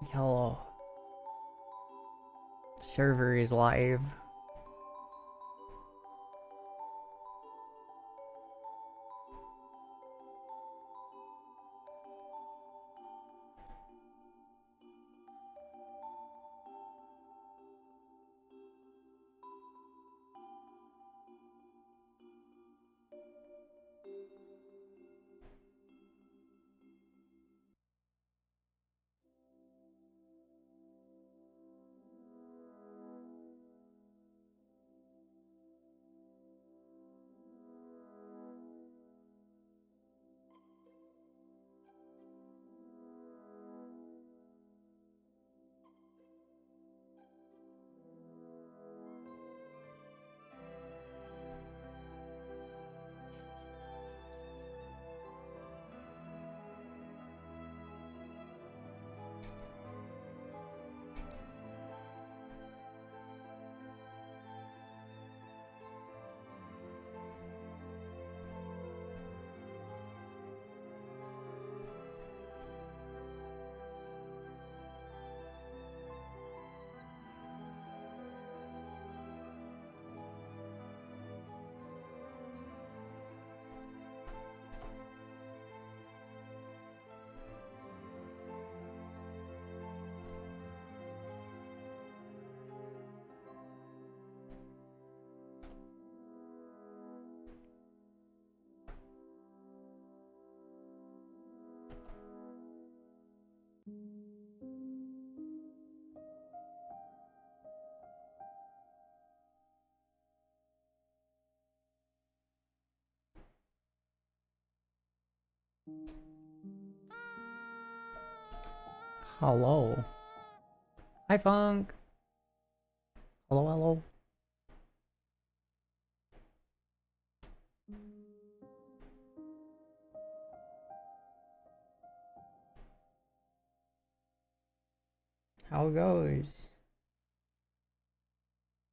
Hello. Server is live. Hello. Hi, Funk. Hello, hello. How goes?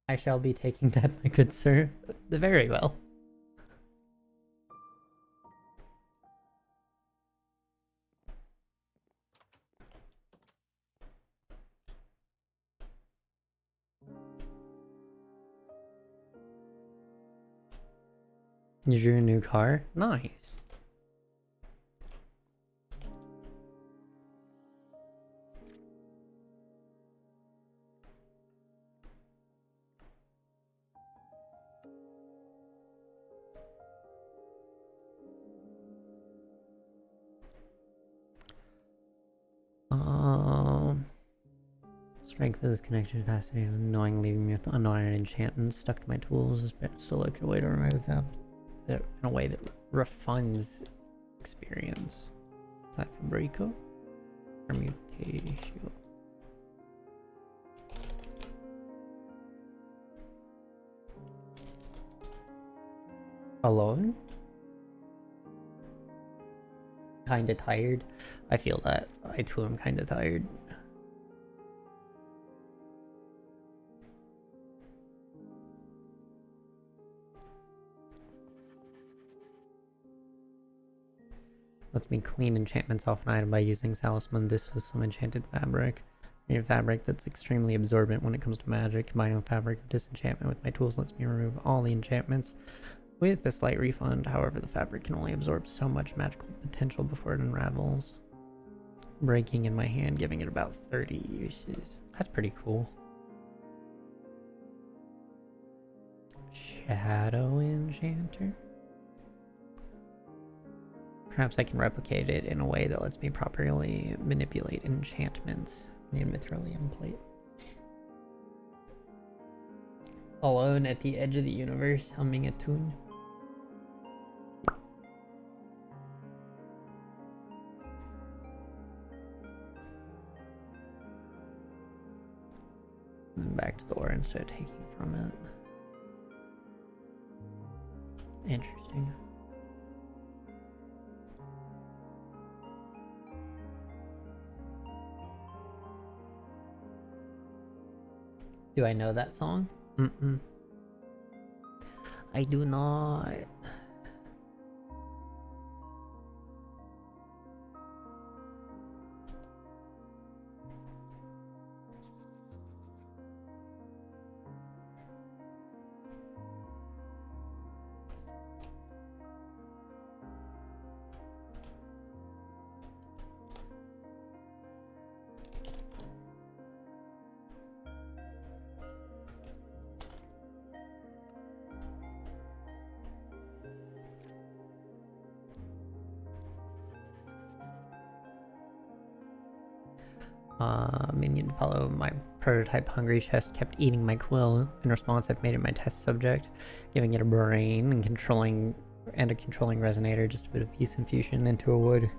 I shall be taking that, my good sir. Very well. Is your new car? Nice. Strength of this connection is fascinating, annoying, leaving me with unknown enchantments stuck to my tools, but still look at a way to remove them. In a way that refunds experience. Is that Fabrico? Permutation. Alone? Kinda tired. I feel that. I too am kinda tired. Lets me clean enchantments off an item by using Salisman. This was some enchanted fabric. A fabric that's extremely absorbent when it comes to magic. Combining the fabric of disenchantment with my tools lets me remove all the enchantments with a slight refund. However, the fabric can only absorb so much magical potential before it unravels. Breaking in my hand, giving it about 30 uses. That's pretty cool. Shadow Enchanter? Perhaps I can replicate it in a way that lets me properly manipulate enchantments. I need a Mithrilium plate. Alone at the edge of the universe, humming a tune. And back to the ore instead of taking from it. Interesting. Do I know that song? Mm-mm. I do not. Minion to follow my prototype hungry chest kept eating my quill. In response, I've made it my test subject, giving it a brain and a controlling resonator, just a bit of Ys infusion into a wood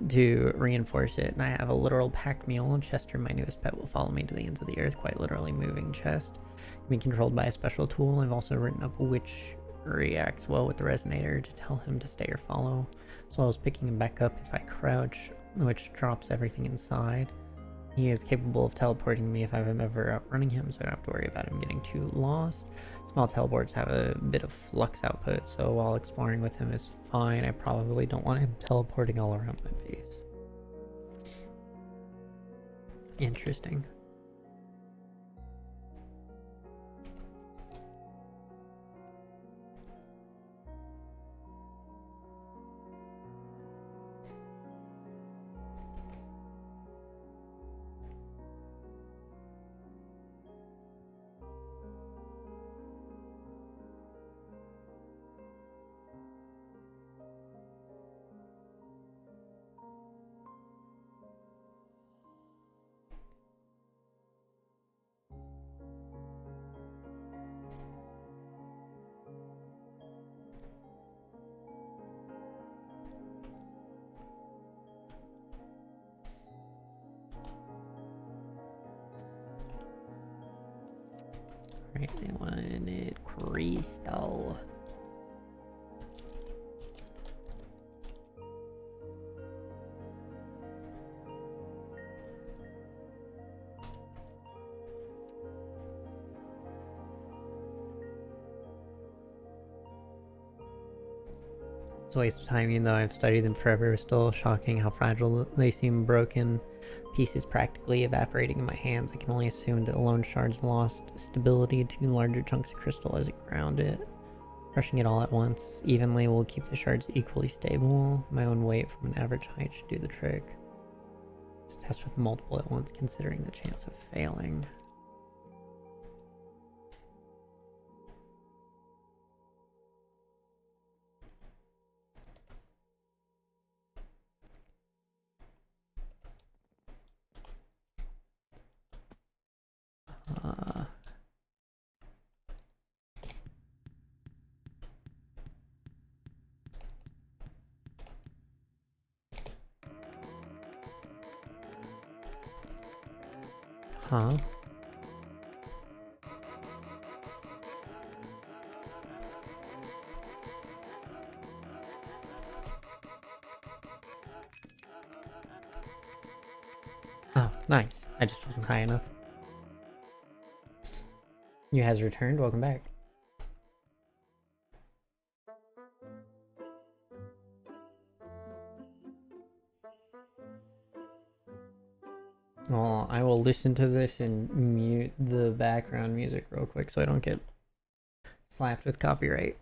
to reinforce it. And I have a literal pack mule. Chester, my newest pet, will follow me to the ends of the earth, quite literally moving chest. Being controlled by a special tool. I've also written up which reacts well with the resonator to tell him to stay or follow, as well as picking him back up if I crouch, which drops everything inside. He is capable of teleporting me if I'm ever outrunning him, so I don't have to worry about him getting too lost. Small teleports have a bit of flux output, so while exploring with him is fine, I probably don't want him teleporting all around my base. Interesting. Right, I wanted crystal. It's a waste of time, even though I've studied them forever. It's still shocking how fragile they seem. Broken pieces practically evaporating in my hands. I can only assume that the lone shards lost stability to larger chunks of crystal as it ground it. Crushing it all at once evenly will keep the shards equally stable. My own weight from an average height should do the trick. Let's test with multiple at once, considering the chance of failing. Huh? Oh, nice. I just wasn't high enough. You has returned. Welcome back. Well, I will listen to this and mute the background music real quick so I don't get slapped with copyright.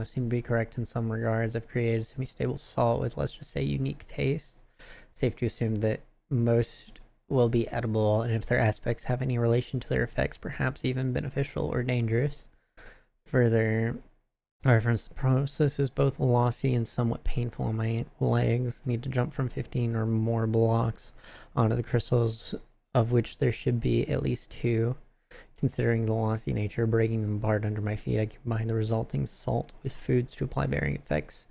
Seem to be correct in some regards. I've created semi-stable salt with, let's just say, unique taste. Safe to assume that most will be edible, and if their aspects have any relation to their effects, perhaps even beneficial or dangerous. Further, our reference process is both lossy and somewhat painful on my legs. Need to jump from 15 or more blocks onto the crystals, of which there should be at least 2. Considering the lossy nature, breaking them apart under my feet, I combine the resulting salt with foods to apply varying effects,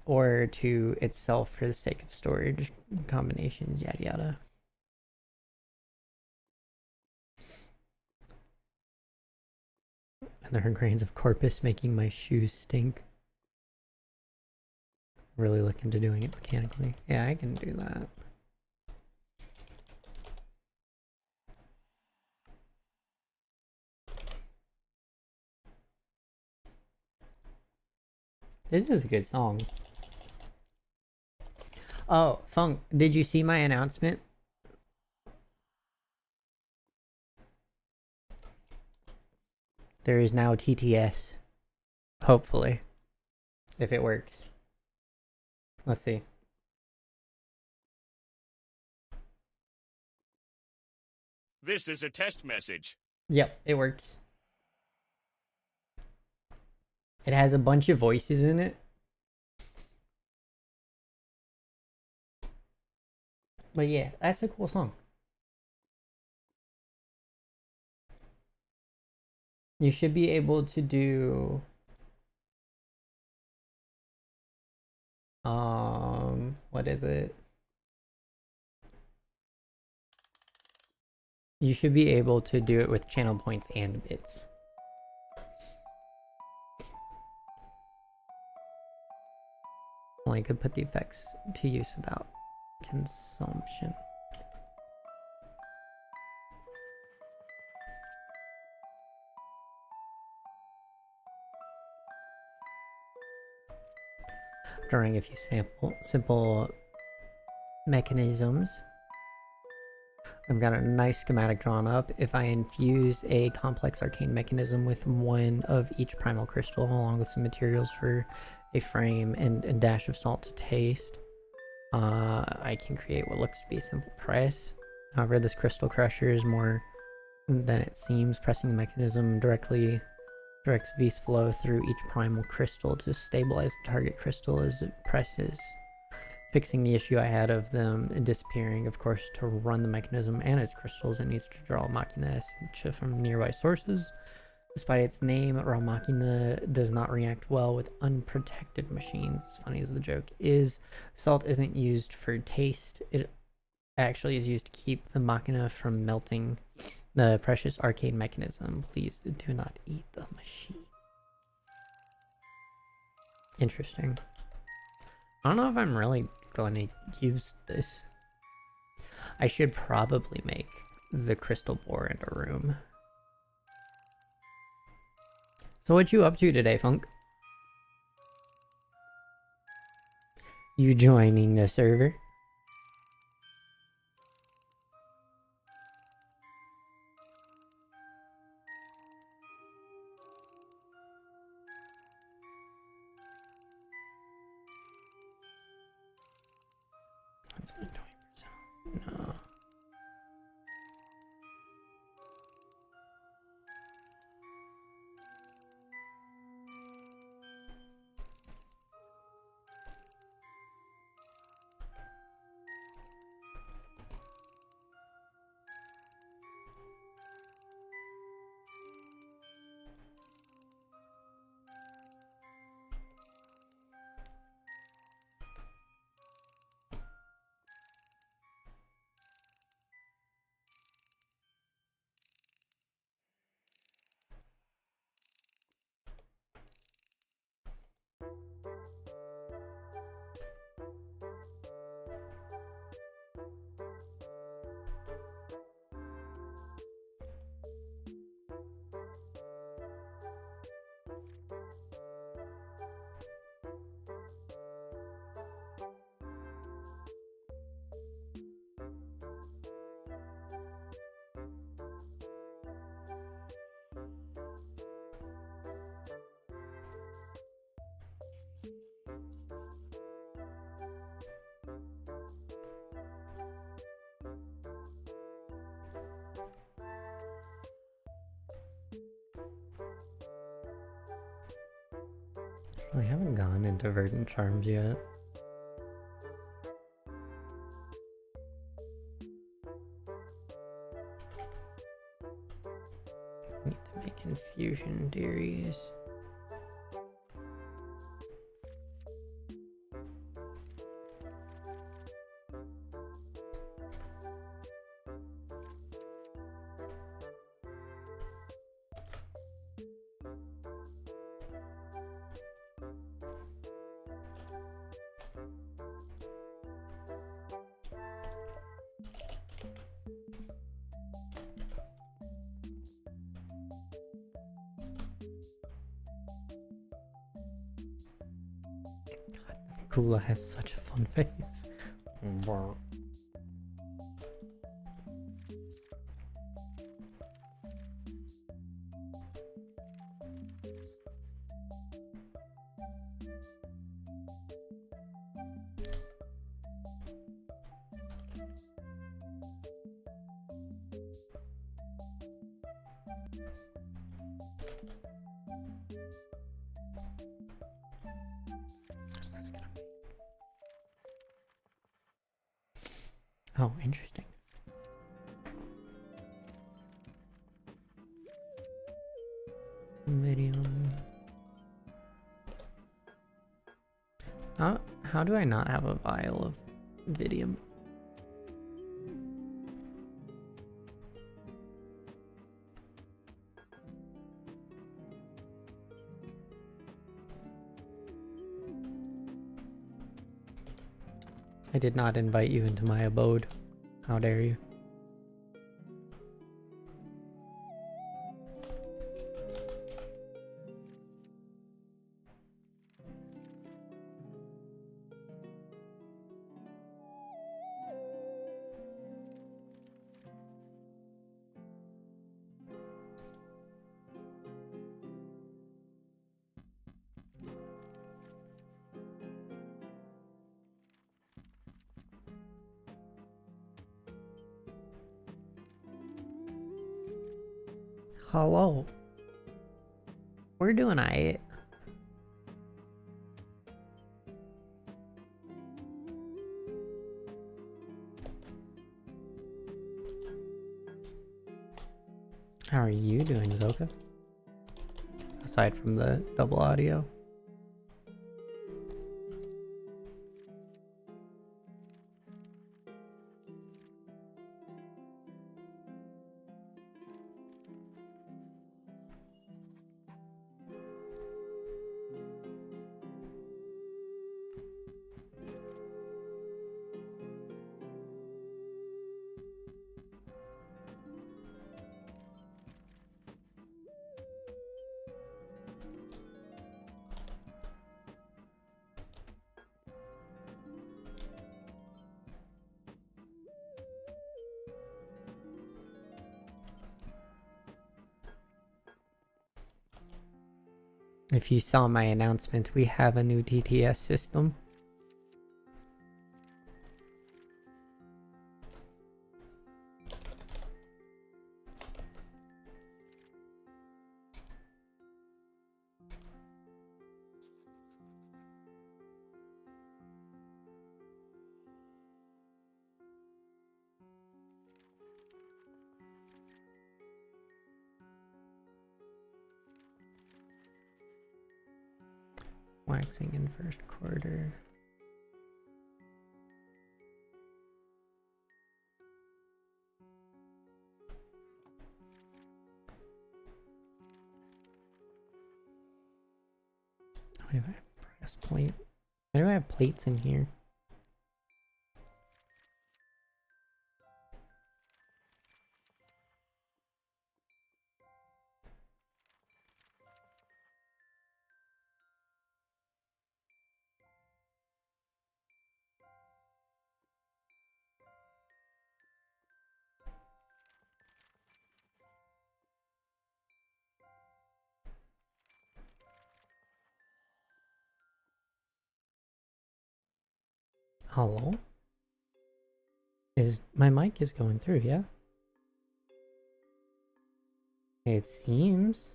or to itself for the sake of storage, combinations, yada yada. And there are grains of corpus making my shoes stink. Really look into doing it mechanically. Yeah, I can do that. This is a good song. Oh, Funk, did you see my announcement? There is now TTS. Hopefully. If it works. Let's see. This is a test message. Yep, it works. It has a bunch of voices in it. But yeah, that's a cool song. You should be able to do what is it? You should be able to do it with channel points and bits. Well, you could put the effects to use without consumption. Drawing a few simple mechanisms. I've got a nice schematic drawn up. If I infuse a complex arcane mechanism with one of each primal crystal, along with some materials for a frame and a dash of salt to taste, I can create what looks to be a simple press. However, this crystal crusher is more than it seems. Pressing the mechanism directly directs V's flow through each primal crystal to stabilize the target crystal as it presses, fixing the issue I had of them disappearing. Of course, to run the mechanism and its crystals, it needs to draw Machina Essentia from nearby sources. Despite its name, Raw Machina does not react well with unprotected machines. As funny as the joke is, salt isn't used for taste. It actually is used to keep the Machina from melting the precious arcane mechanism. Please do not eat the machine. Interesting. I don't know if I'm really going to use this. I should probably make the crystal bore into a room. So what you up to today, Funk? You joining the server? That's only 20%. No. I haven't gone into Verdant Charms yet. Need to make infusion theories. God, Kula has such a fun face. Oh, interesting. Video. How do I not have a vial of Vidium? I did not invite you into my abode. How dare you? Hello. We're doing I. How are you doing, Zoka? Aside from the double audio. If you saw my announcement, we have a new TTS system. Waxing in first quarter. Why do I have press plate? Why do I have plates in here? Hello? Is my mic is going through, yeah? It seems.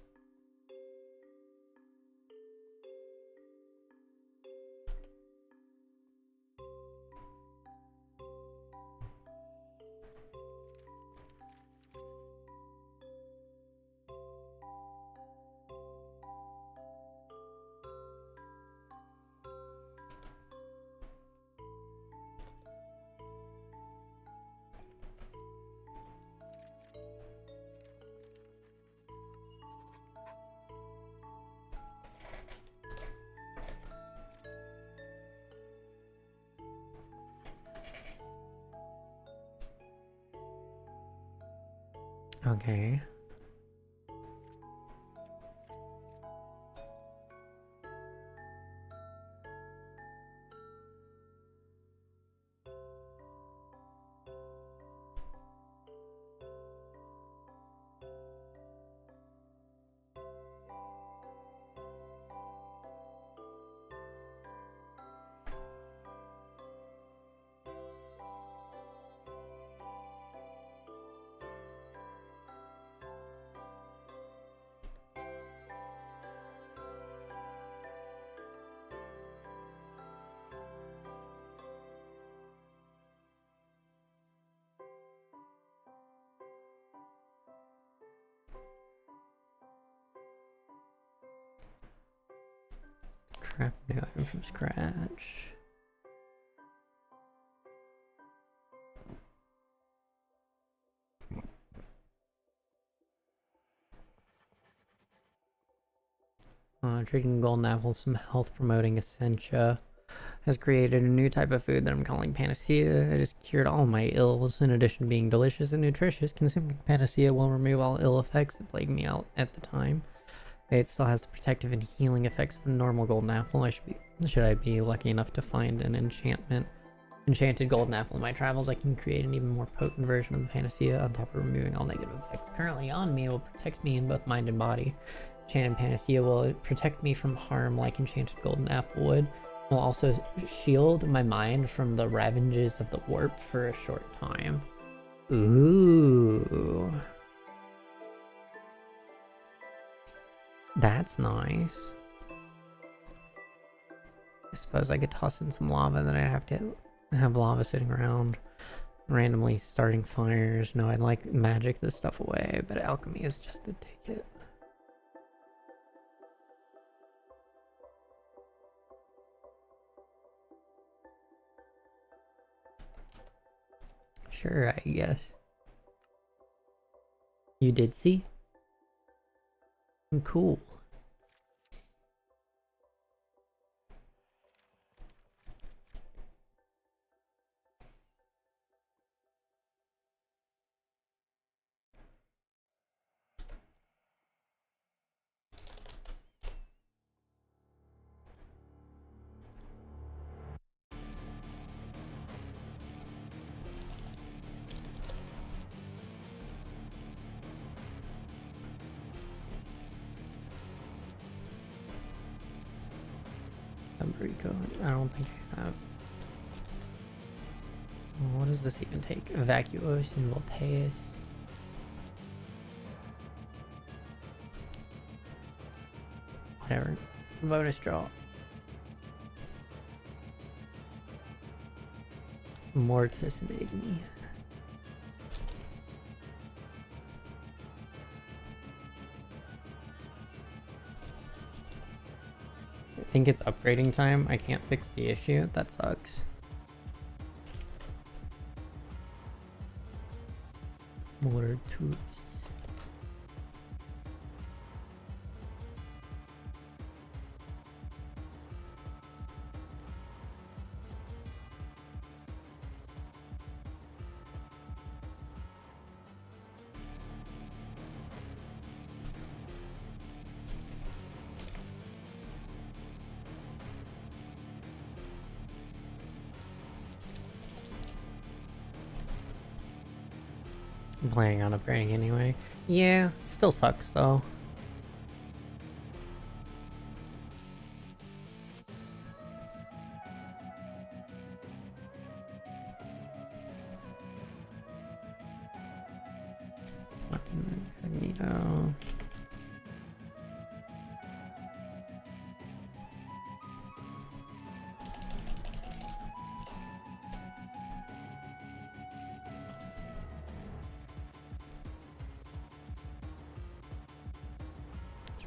Okay. Craft new item from scratch. Drinking golden apples, some health promoting essentia, has created a new type of food that I'm calling Panacea. It has cured all my ills. In addition to being delicious and nutritious, consuming Panacea will remove all ill effects that plagued me out at the time. It still has the protective and healing effects of a normal golden apple. Should I be lucky enough to find an enchanted golden apple in my travels, I can create an even more potent version of the Panacea on top of removing all negative effects currently on me. It will protect me in both mind and body. Enchanted Panacea will protect me from harm like enchanted golden apple would. It will also shield my mind from the ravages of the warp for a short time. Ooh. That's nice. I suppose I could toss in some lava, then I'd have to have lava sitting around, randomly starting fires. No, I'd like magic this stuff away, but alchemy is just the ticket. Sure, I guess. You did see? Cool. Rico. I don't think I have. What does this even take? Evacuos and Voltaeus. Whatever. Bonus draw. Mortis and Igni. I think it's upgrading time. I can't fix the issue. That sucks. Mortus. I'm planning on upgrading anyway. Yeah, it still sucks though. Fucking incognito.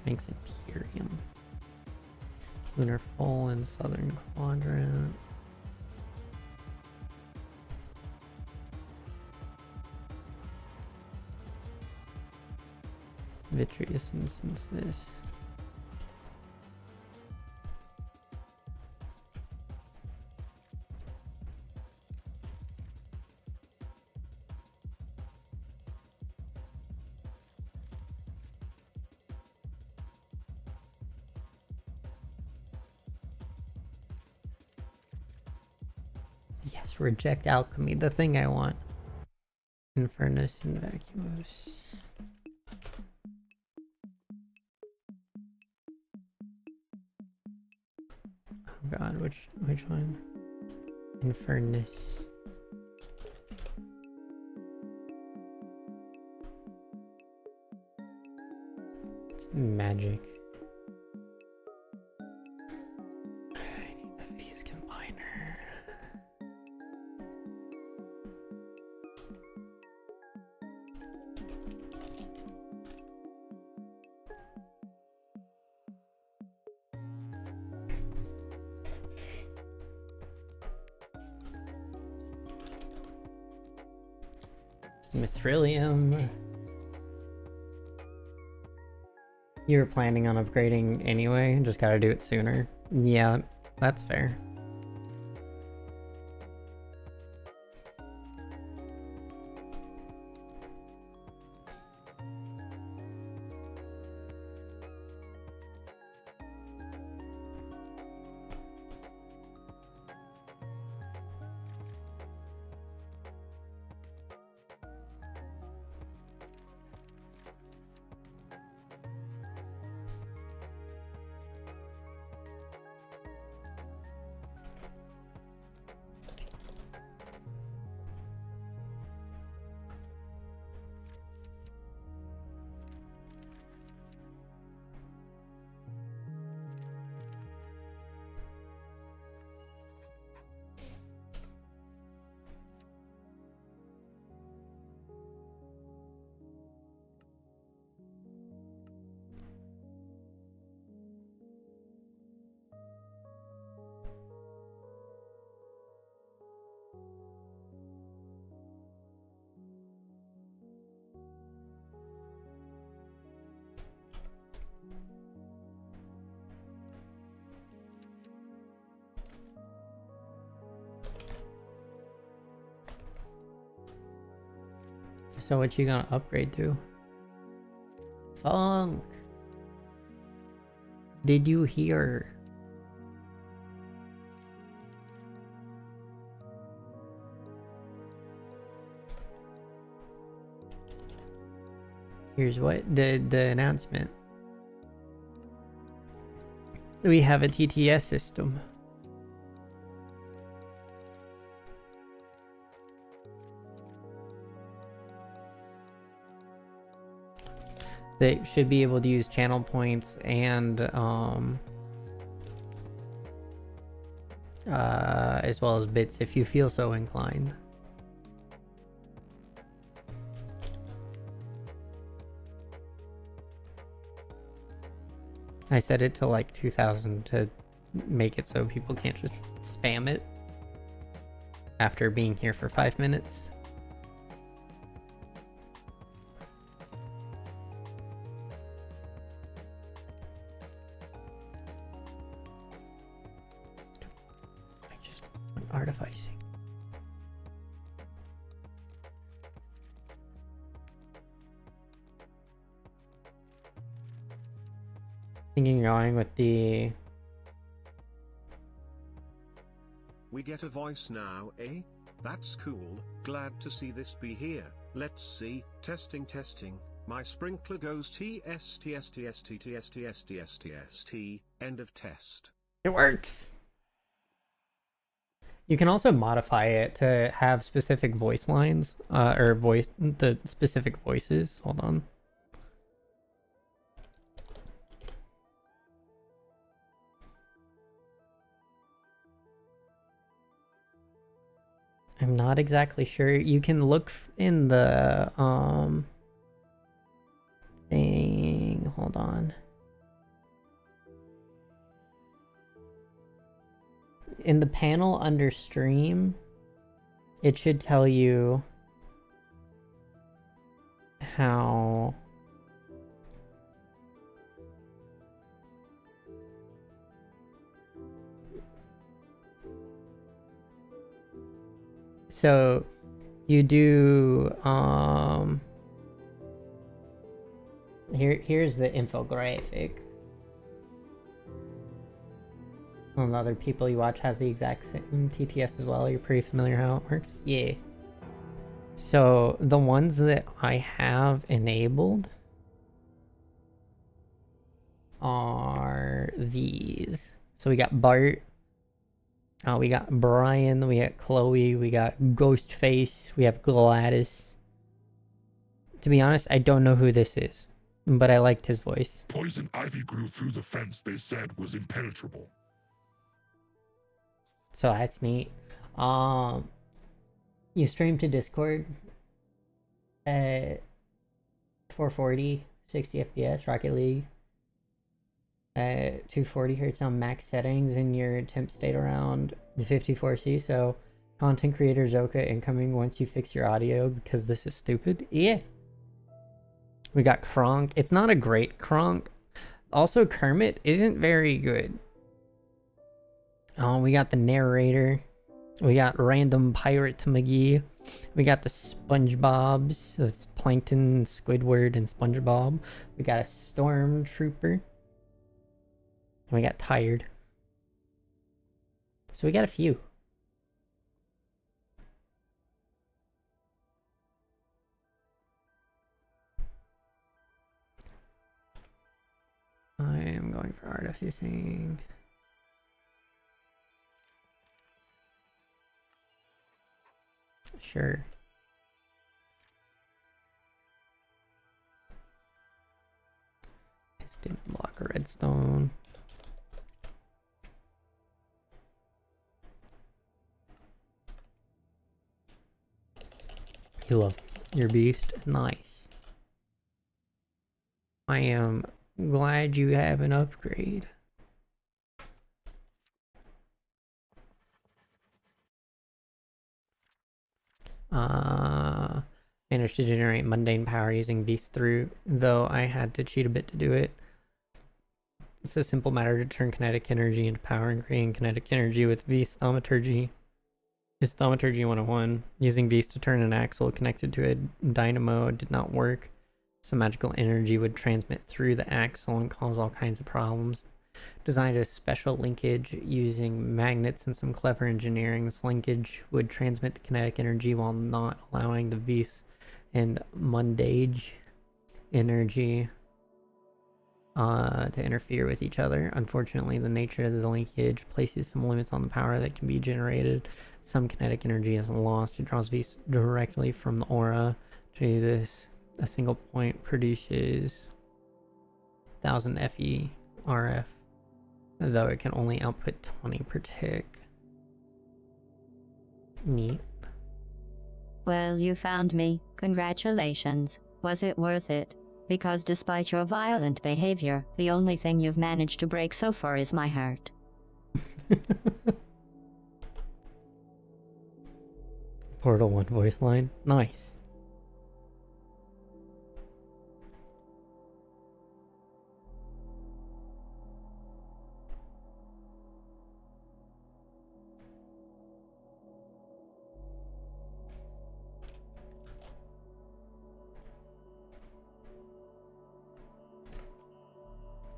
Makes Imperium. Lunar Full in Southern Quadrant. Vitreous Instances. Yes, reject alchemy, the thing I want. Infernus and Vacuous. Oh god, which one? Infernus. It's magic. I need the V's combiner. Mithrilium. You were planning on upgrading anyway, just gotta do it sooner. Yeah, that's fair. So what you gonna upgrade to? Funk! Did you hear? Here's what the announcement. We have a TTS system. They should be able to use channel points and as well as bits if you feel so inclined. I set it to like 2,000 to make it so people can't just spam it after being here for 5 minutes. I just want artificing. Thinking going with the... We get a voice now, eh? That's cool, glad to see this be here. Let's see, testing. My sprinkler goes TSTSTSTSTSTSTST, end of test. It works! You can also modify it to have specific voice lines, or the specific voices. Hold on. I'm not exactly sure. You can look in the thing. Hold on. In the panel under stream, it should tell you how so you do here's the infographic. One of the other people you watch has the exact same TTS as well. You're pretty familiar how it works? Yeah. So the ones that I have enabled are these. So we got Bart, we got Brian, we got Chloe, we got Ghostface, we have Gladys. To be honest, I don't know who this is, but I liked his voice. Poison ivy grew through the fence they said was impenetrable. So that's neat. You stream to Discord at 440, 60 FPS, Rocket League. 240 hertz on max settings, and your temp stayed around the 54C. So Content creator Zoka incoming once you fix your audio because this is stupid. Yeah. We got Kronk. It's not a great Kronk. Also, Kermit isn't very good. Oh, we got the narrator. We got random Pirate McGee. We got the SpongeBobs. It's Plankton, Squidward, and SpongeBob. We got a Stormtrooper. And we got Tired. So we got a few. I am going for artificing. Sure. Piston and block of redstone. You love your beast. Nice. I am glad you have an upgrade. Managed to generate mundane power using Beast through, though I had to cheat a bit to do it. It's a simple matter to turn kinetic energy into power and creating kinetic energy with Beast Thaumaturgy. Is Thaumaturgy 101. Using Beast to turn an axle connected to a dynamo did not work. Some magical energy would transmit through the axle and cause all kinds of problems. Designed a special linkage using magnets and some clever engineering. This linkage would transmit the kinetic energy while not allowing the Beast and Mundage energy to interfere with each other. Unfortunately, the nature of the linkage places some limits on the power that can be generated. Some kinetic energy is lost. It draws Beast directly from the aura. To do this, a single point produces 1000 FE RF, though it can only output 20 per tick. Neat. Well, you found me. Congratulations. Was it worth it? Because despite your violent behavior, the only thing you've managed to break so far is my heart. Portal 1 voice line. Nice.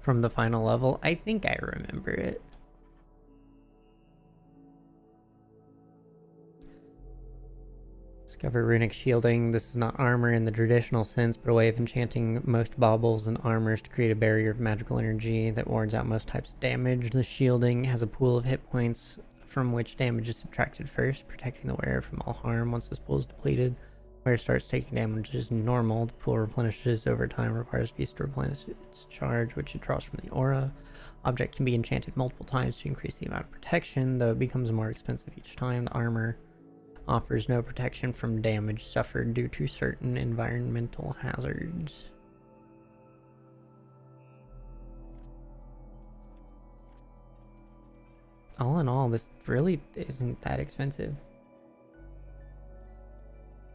From the final level, I think I remember it. Discover runic shielding. This is not armor in the traditional sense, but a way of enchanting most baubles and armors to create a barrier of magical energy that wards out most types of damage. The shielding has a pool of hit points from which damage is subtracted first, protecting the wearer from all harm. Once this pool is depleted, wearer starts taking damage as normal. The pool replenishes over time, requires Beast to replenish its charge, which it draws from the aura. Object can be enchanted multiple times to increase the amount of protection, though it becomes more expensive each time. The armor offers no protection from damage suffered due to certain environmental hazards. All in all, this really isn't that expensive.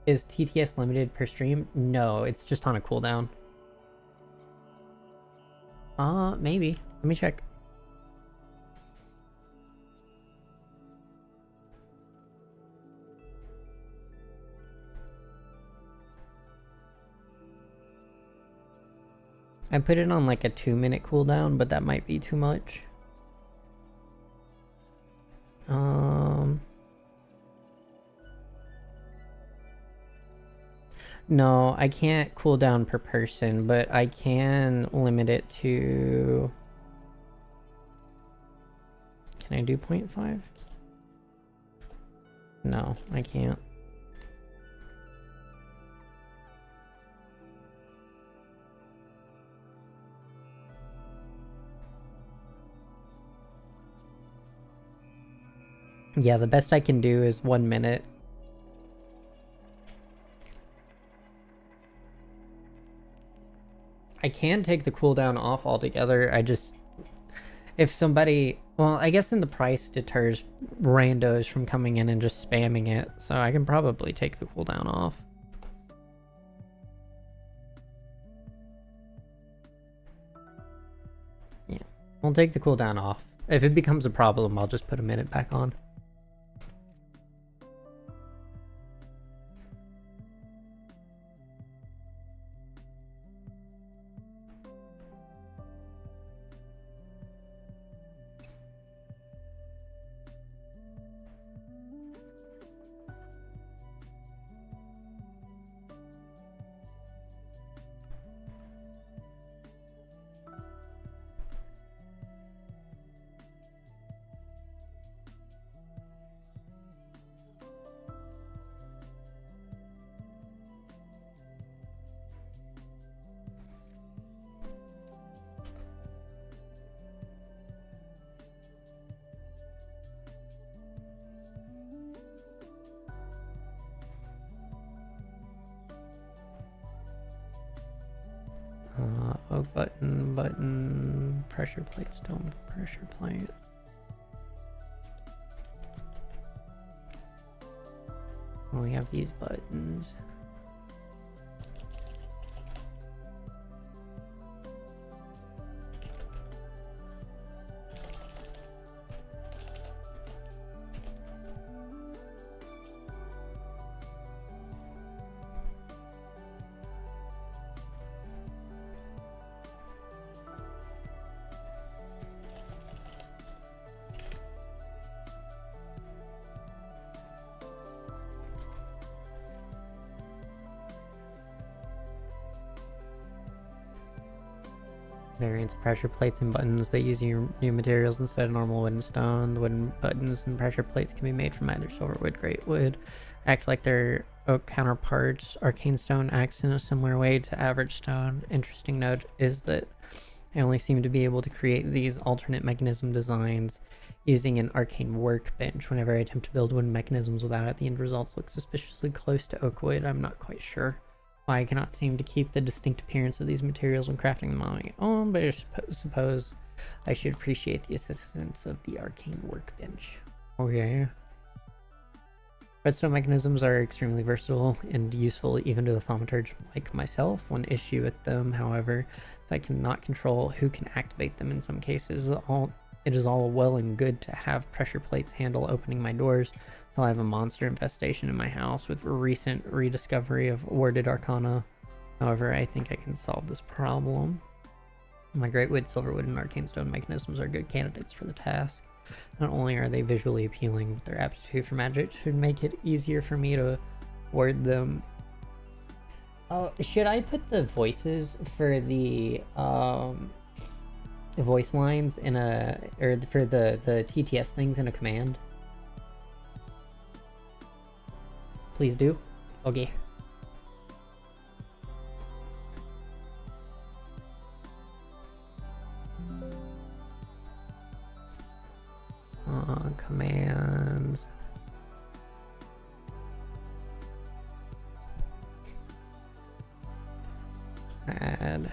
Is TTS limited per stream? No, it's just on a cooldown. Maybe. Let me check. I put it on like a 2-minute cooldown, but that might be too much. No, I can't cool down per person, but I can limit it to... Can I do 0.5? No, I can't. Yeah, the best I can do is 1 minute. I can take the cooldown off altogether. if somebody, well, I guess then the price deters randos from coming in and just spamming it, so I can probably take the cooldown off. Yeah, we'll take the cooldown off. If it becomes a problem, I'll just put a minute back on. Oh, button, pressure plate, stone pressure plate. Oh, we have these buttons. Variants of pressure plates and buttons. They use new materials instead of normal wood and stone. The wooden buttons and pressure plates can be made from either silver wood, great wood. Act like their oak counterparts. Arcane stone acts in a similar way to average stone. Interesting note is that I only seem to be able to create these alternate mechanism designs using an arcane workbench. Whenever I attempt to build wooden mechanisms without it, the end results look suspiciously close to oak wood. I'm not quite sure why I cannot seem to keep the distinct appearance of these materials when crafting them on my own, but I suppose I should appreciate the assistance of the arcane workbench. Oh yeah. Redstone mechanisms are extremely versatile and useful even to the thaumaturge like myself. One issue with them, however, is I cannot control who can activate them in some cases. It is all well and good to have pressure plates handle opening my doors until I have a monster infestation in my house with recent rediscovery of worded arcana. However, I think I can solve this problem. My great wood, silverwood, and arcane stone mechanisms are good candidates for the task. Not only are they visually appealing, but their aptitude for magic should make it easier for me to word them. Oh, should I put the voices for the voice lines in a, or for the TTS things in a command? Please do. Okay. Commands. Add.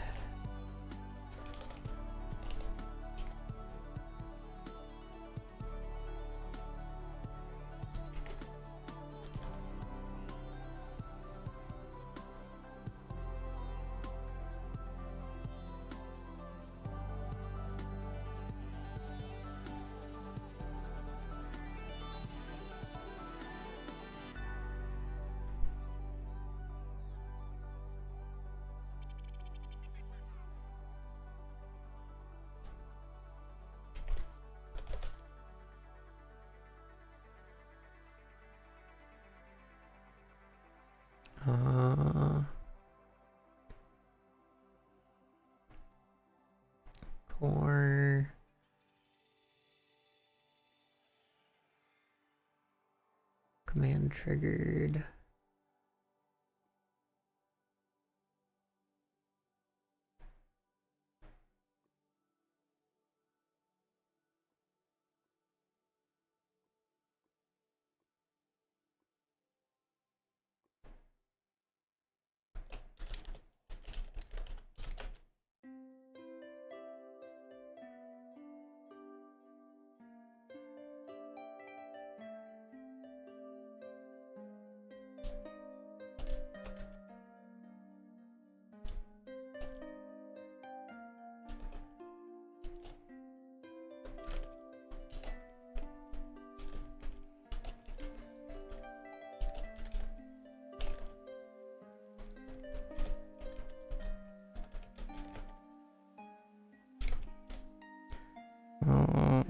Core. Command triggered. Oh.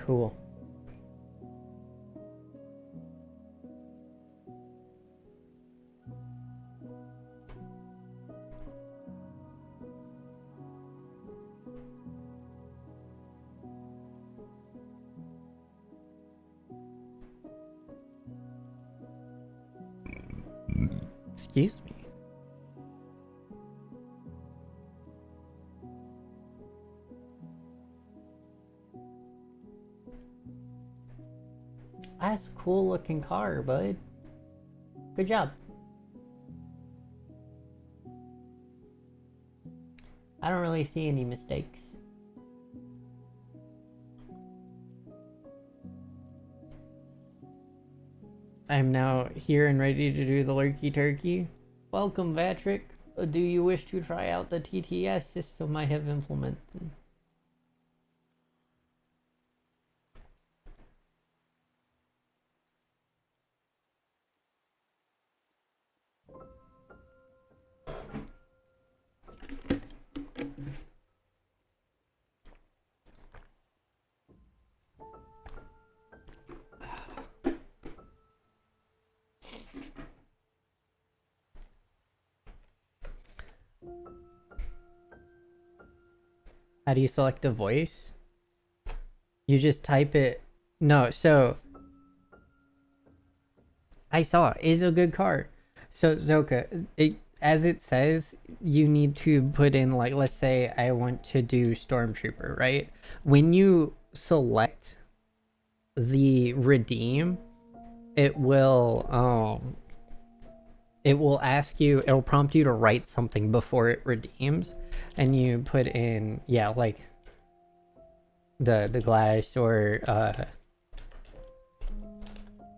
Cool. Excuse me. That's a cool looking car, bud. Good job. I don't really see any mistakes. I'm now here and ready to do the lurky turkey. Welcome, Vatrick. Do you wish to try out the TTS system I have implemented? How do you select a voice? You just type it. No, so I saw is a good car. So Zoka, as it says, you need to put in, like, let's say I want to do Stormtrooper, right? When you select the redeem, it will ask you, it'll prompt you to write something before it redeems, and you put in, yeah, like the Gladius or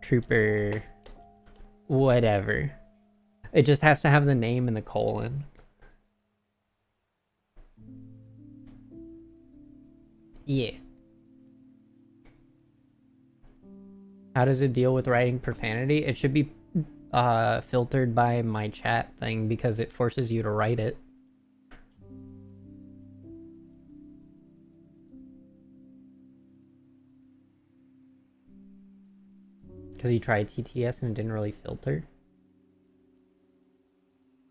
Trooper, whatever. It just has to have the name and the colon. Yeah. How does it deal with writing profanity? It should be filtered by my chat thing because it forces you to write it. Because you tried TTS and it didn't really filter.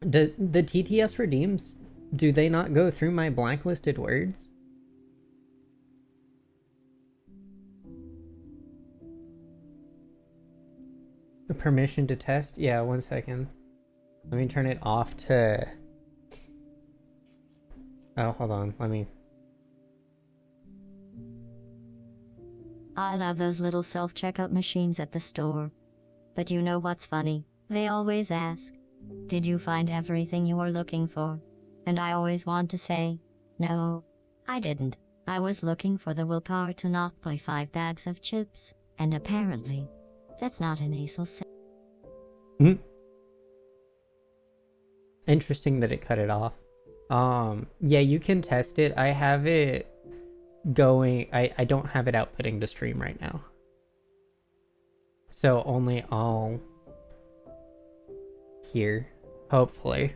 The TTS redeems, do they not go through my blacklisted words? The permission to test? Yeah, 1 second. Let me turn it off to... Oh, hold on. Let me... I love those little self-checkout machines at the store. But you know what's funny? They always ask, did you find everything you were looking for? And I always want to say, no, I didn't. I was looking for the willpower to not buy 5 bags of chips, and apparently, that's not an ASOS. Interesting that it cut it off. Yeah, you can test it. I have it going... I don't have it outputting to stream right now. So only all here, hopefully.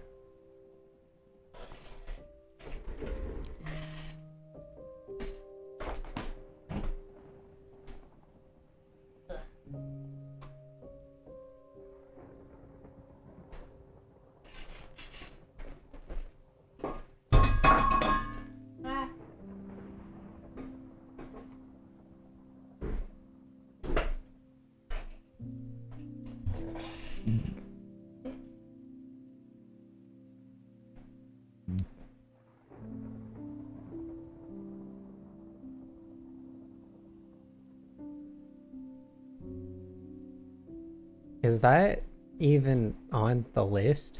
Is that even on the list?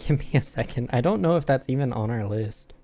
Give me a second. I don't know if that's even on our list.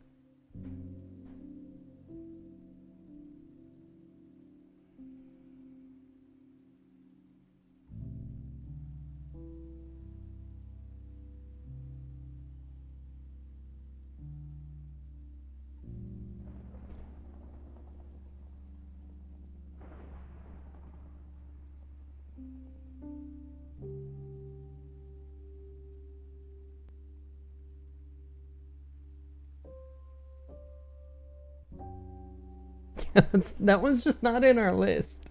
That one's just not in our list.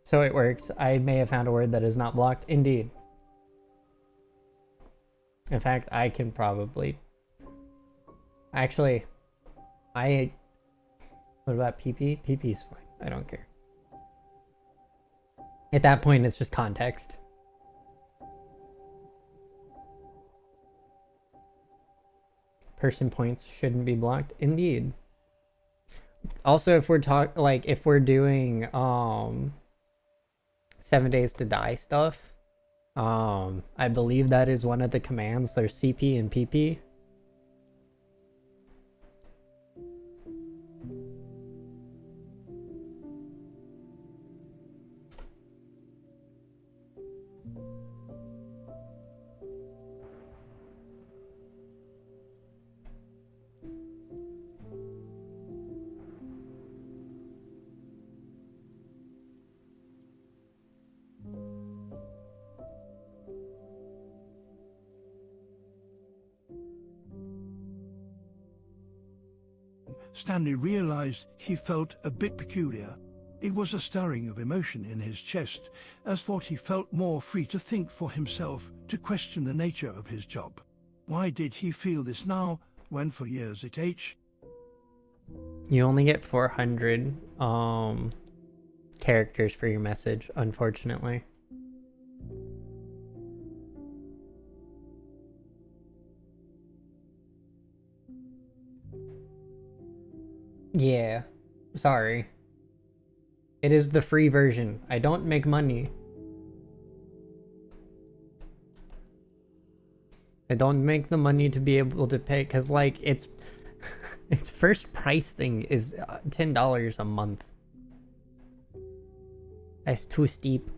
So it works. I may have found a word that is not blocked. Indeed. In fact, I can probably... Actually, what about PP? PP is fine. I don't care. At that point, it's just context. Person points shouldn't be blocked. Indeed. Also, if we're if we're doing 7 days to die stuff, I believe that is one of the commands. There's CP and PP. Stanley realized he felt a bit peculiar. It was a stirring of emotion in his chest, as thought he felt more free to think for himself, to question the nature of his job. Why did he feel this now, when for years at H? You only get 400 characters for your message, unfortunately. Yeah, sorry. It is the free version. I don't make money. I don't make the money to be able to pay, because, like, its its first price thing is $10 a month. That's too steep.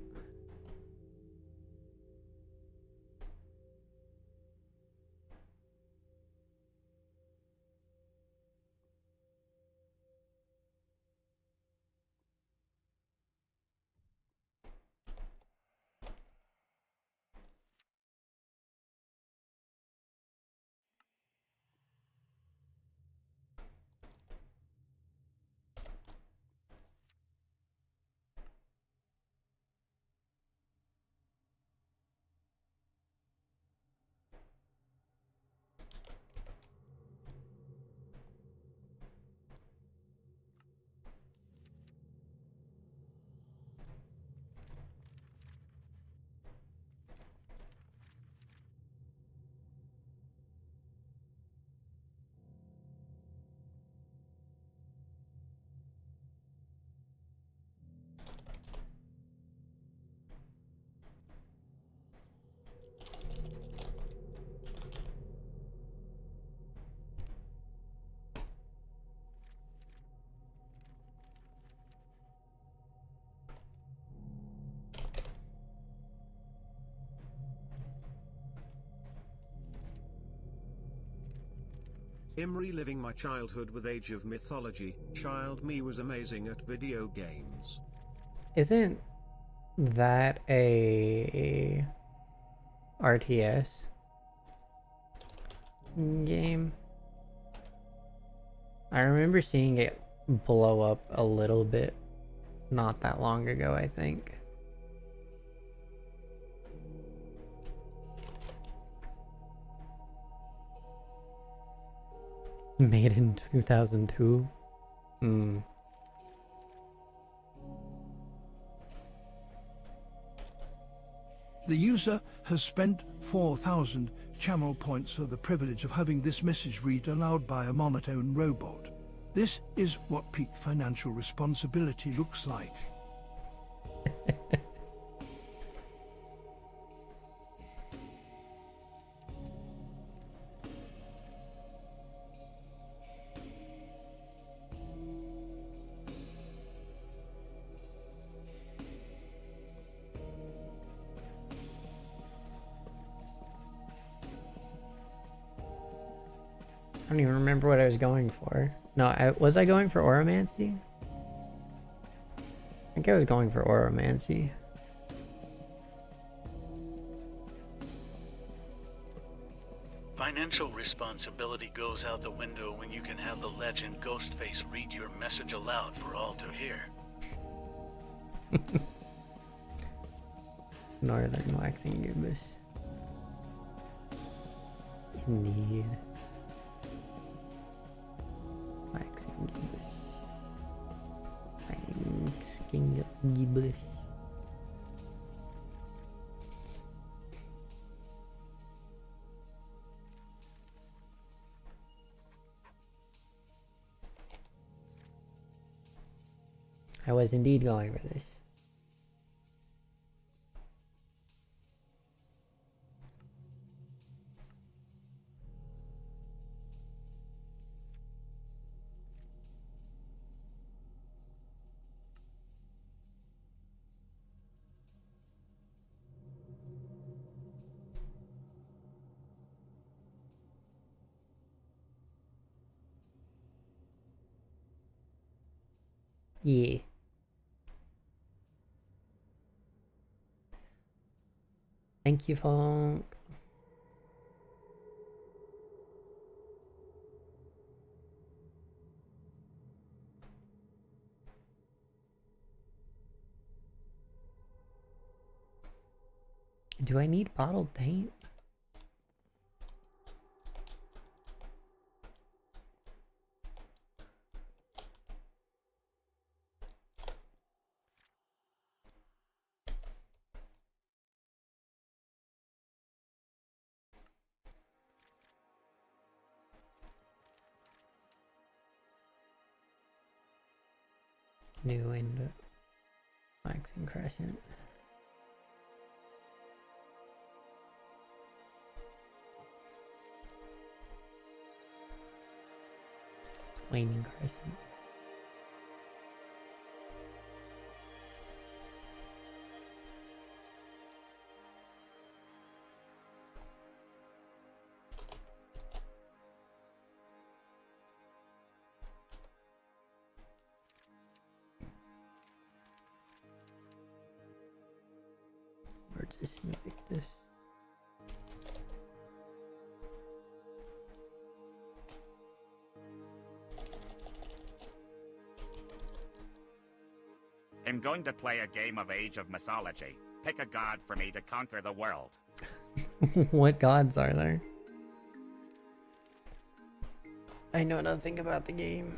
I'm reliving my childhood with Age of Mythology. Child me was amazing at video games. Isn't that a RTS game? I remember seeing it blow up a little bit not that long ago, I think. Made in 2002? The user has spent 4,000 channel points for the privilege of having this message read aloud by a monotone robot. This is what peak financial responsibility looks like. I don't even remember what I was going for. No, was I going for Oromancy? I think I was going for Oromancy. Financial responsibility goes out the window when you can have the legend Ghostface read your message aloud for all to hear. Northern waxing gibbous. Indeed. Waxing gibbous. Waxing gibbous. I was indeed going for this. Yeah. Thank you, Funk. Do I need bottled paint? New and waxing crescent. It's waning crescent. Mortis Invictus. I'm going to play a game of Age of Mythology. Pick a god for me to conquer the world. What gods are there? I know nothing about the game.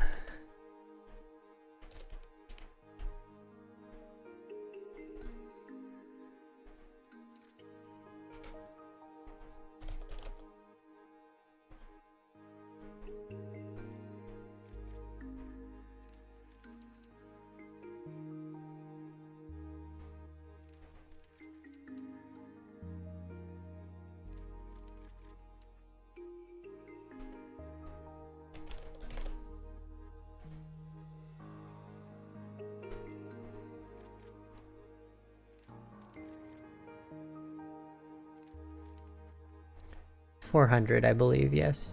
$400, I believe, yes.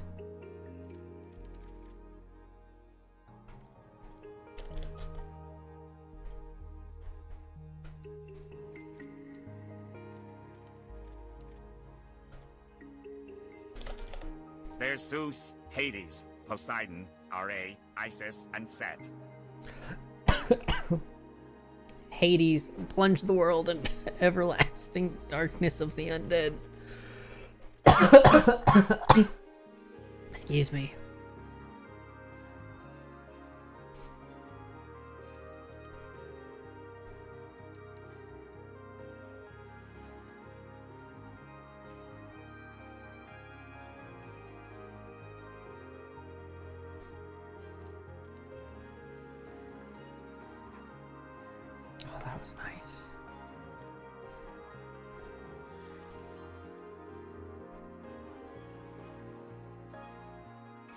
There's Zeus, Hades, Poseidon, Ra, Isis, and Set. Hades, plunge the world in everlasting darkness of the undead. Excuse me. Oh, that was nice.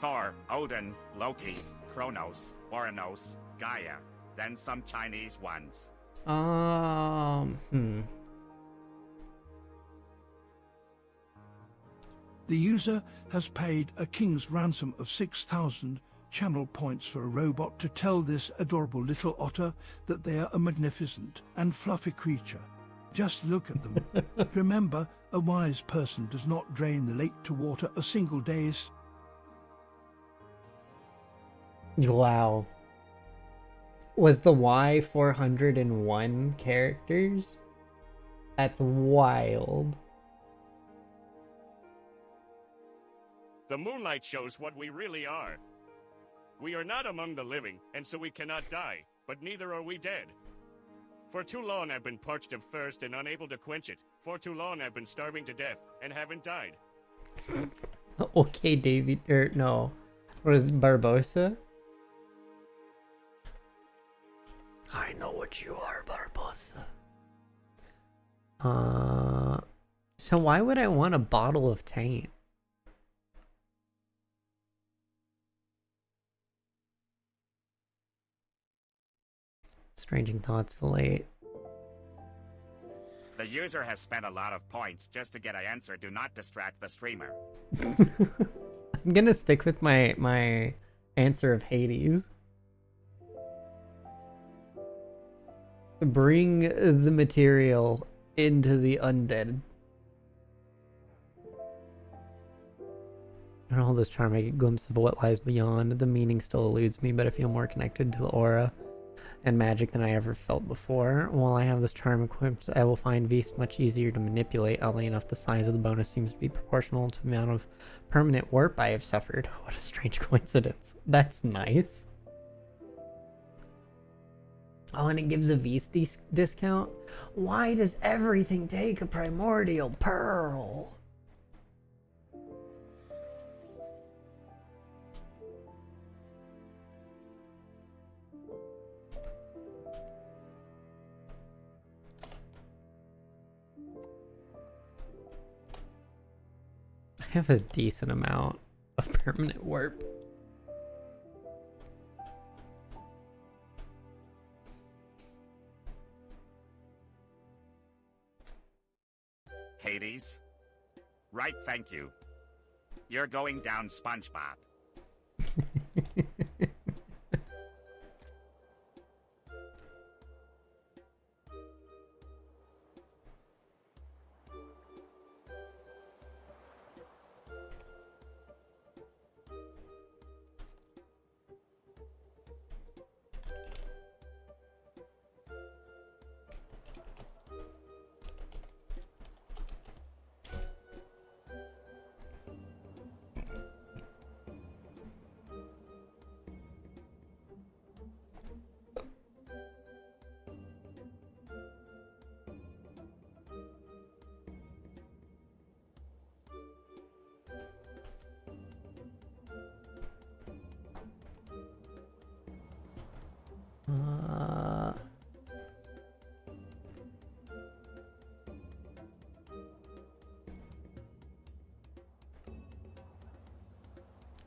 Thor, Odin, Loki, Kronos, Oranos, Gaia, then some Chinese ones. The user has paid a king's ransom of 6,000 channel points for a robot to tell this adorable little otter that they are a magnificent and fluffy creature. Just look at them. Remember, a wise person does not drain the lake to water a single day's. Wow. Was the Y 401 characters? That's wild. The moonlight shows what we really are. We are not among the living, and so we cannot die, but neither are we dead. For too long I've been parched of thirst and unable to quench it. For too long I've been starving to death and haven't died. Okay, David, no. What is Barbosa? I know what you are, Barbosa. So why would I want a bottle of taint? Stranging Thoughts Fillet. The user has spent a lot of points just to get an answer. Do not distract the streamer. I'm gonna stick with my answer of Hades. Bring the material into the undead. And all this charm, I get a glimpse of what lies beyond. The meaning still eludes me, but I feel more connected to the aura. and magic than I ever felt before. While I have this charm equipped, I will find Beast much easier to manipulate. Oddly enough, the size of the bonus seems to be proportional to the amount of permanent warp I have suffered. What a strange coincidence. That's nice. Oh, and it gives a Beast discount? Why does everything take a primordial pearl? I have a decent amount of permanent warp. Hades? Right, thank you. You're going down, SpongeBob.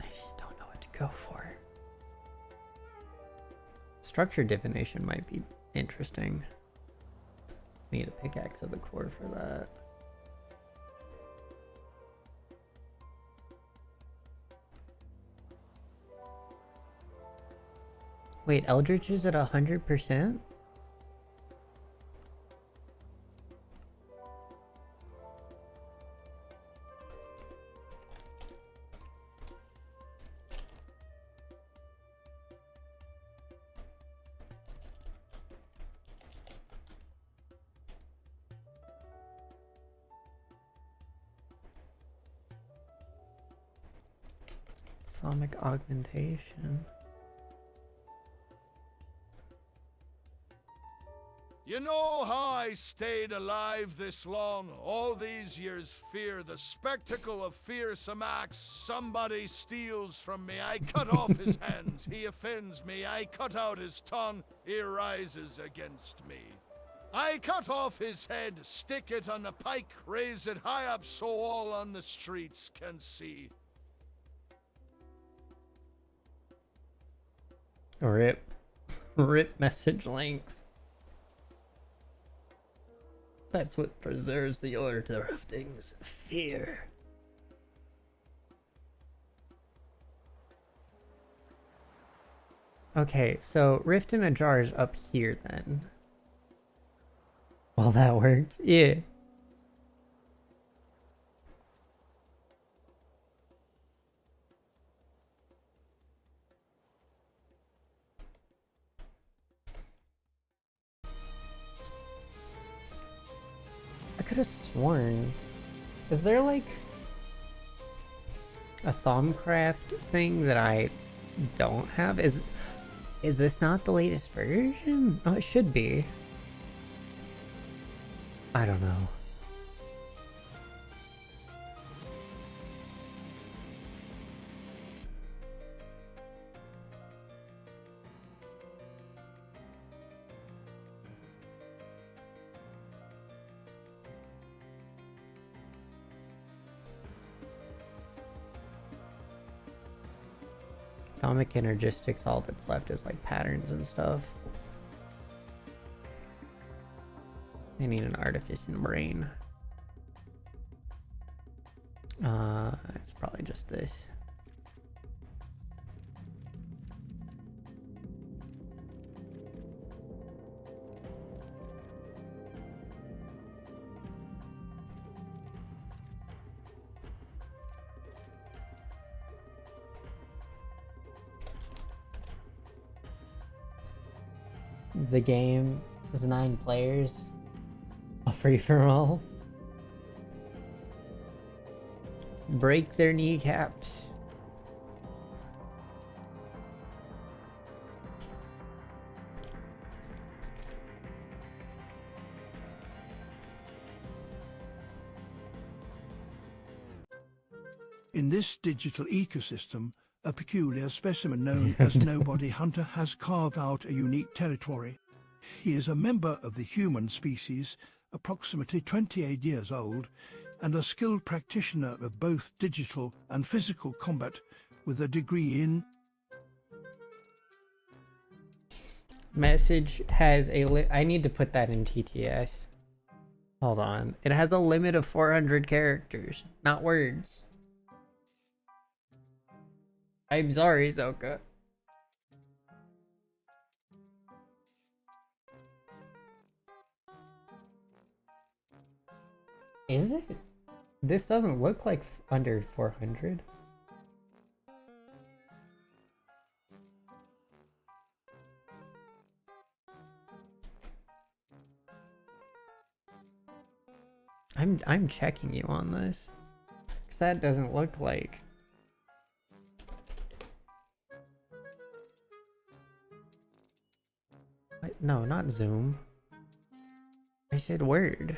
I just don't know what to go for. Structure divination might be interesting. Need a pickaxe of the core for that. Wait, Eldritch is at 100%? Atomic augmentation. You know how I stayed alive this long? All these years fear, the spectacle of fearsome acts. Somebody steals from me, I cut off his hands. He offends me, I cut out his tongue. He rises against me. I cut off his head, stick it on the pike, raise it high up so all on the streets can see. Rip. Rip message length. That's what preserves the order of things. Fear. Okay, so Rift in a Jar is up here then. Well, that worked. Yeah. I could have sworn. Is there like a Thaumcraft thing that I don't have? Is this not the latest version? Oh, it should be. I don't know. Atomic Energistics, all that's left is like patterns and stuff. I need an Artificing Brain. It's probably just this. the game is 9 players, a free-for-all. Break their kneecaps. In this digital ecosystem, a peculiar specimen known as Nobody Hunter has carved out a unique territory. He is a member of the human species, approximately 28 years old, and a skilled practitioner of both digital and physical combat with a degree in... Message has a I need to put that in TTS. Hold on. It has a limit of 400 characters, not words. I'm sorry, Zoka. Is it? This doesn't look like under 400. I'm checking you on this. 'Cause that doesn't look like... What? No, not Zoom. I said Word.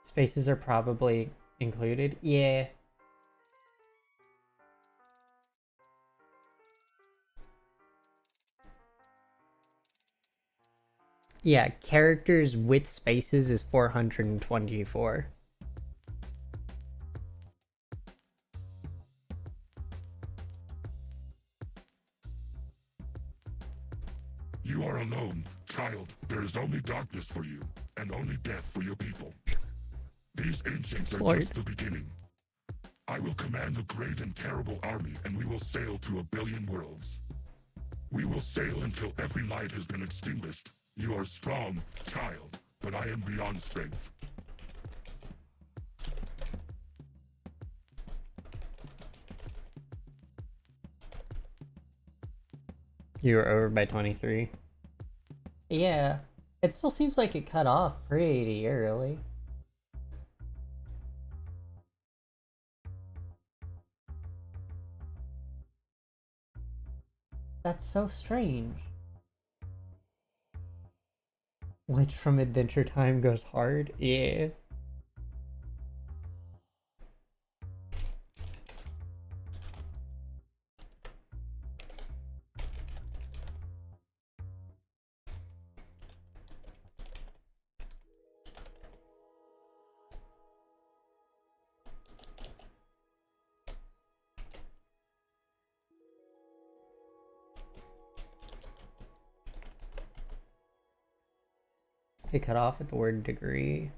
Spaces are probably included. Yeah. Yeah, characters with spaces is 424. You are alone, child. There is only darkness for you, and only death for your people. These ancients are just the beginning. I will command a great and terrible army, and we will sail to 1 billion worlds. We will sail until every light has been extinguished. You are strong, child, but I am beyond strength. You were over by 23. Yeah, it still seems like it cut off pretty early. That's so strange. Lich from Adventure Time goes hard? Yeah. It cut off at the word degree.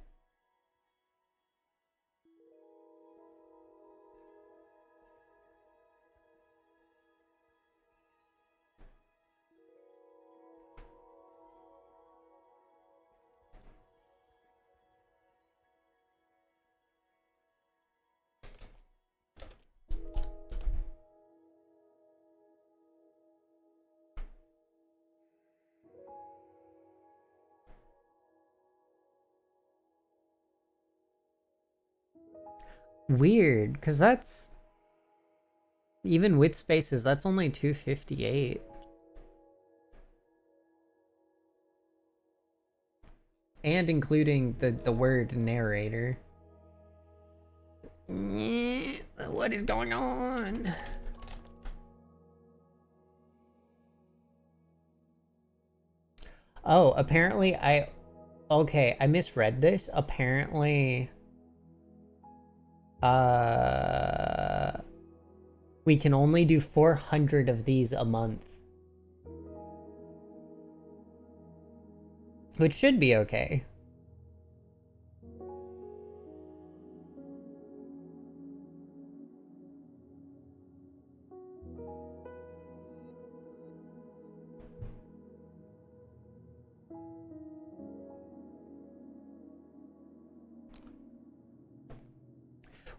Weird, because that's... Even with spaces, that's only 258. And including the word narrator. What is going on? Oh, apparently okay, I misread this. Apparently... we can only do 400 of these a month. Which should be okay.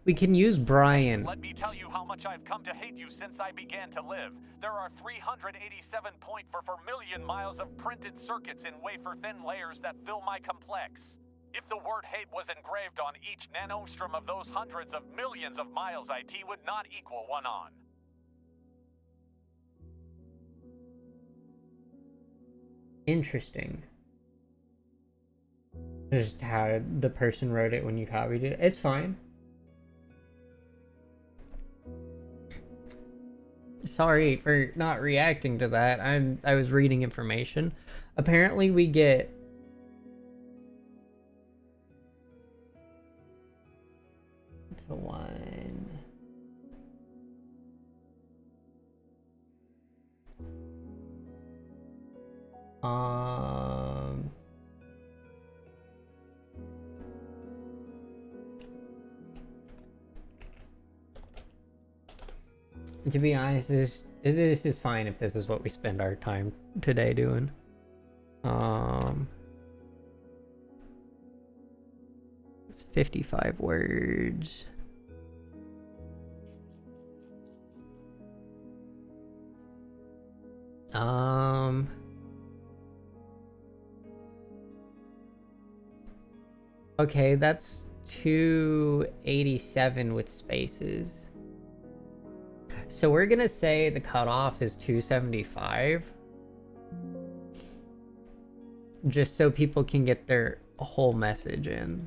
We can use Brian. Let me tell you how much I've come to hate you since I began to live. There are 387.4 million miles of printed circuits in wafer-thin layers that fill my complex. If the word hate was engraved on each nanostrom of those hundreds of millions of miles, IT would not equal 1 on. Interesting. Just how the person wrote it when you copied it. It's fine. Sorry for not reacting to that. I was reading information. Apparently we get to 1. To be honest, this is fine if this is what we spend our time today doing. It's 55 words. Okay, that's 287 with spaces. So we're gonna say the cutoff is 275. Just so people can get their whole message in.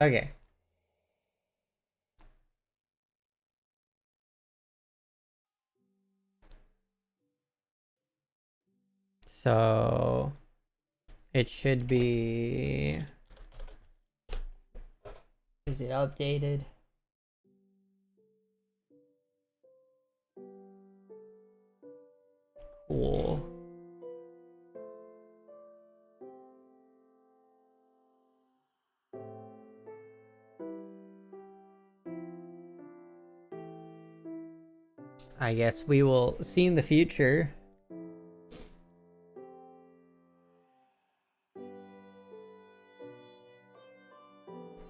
Okay. So it should be. Is it updated? Cool. I guess we will see in the future.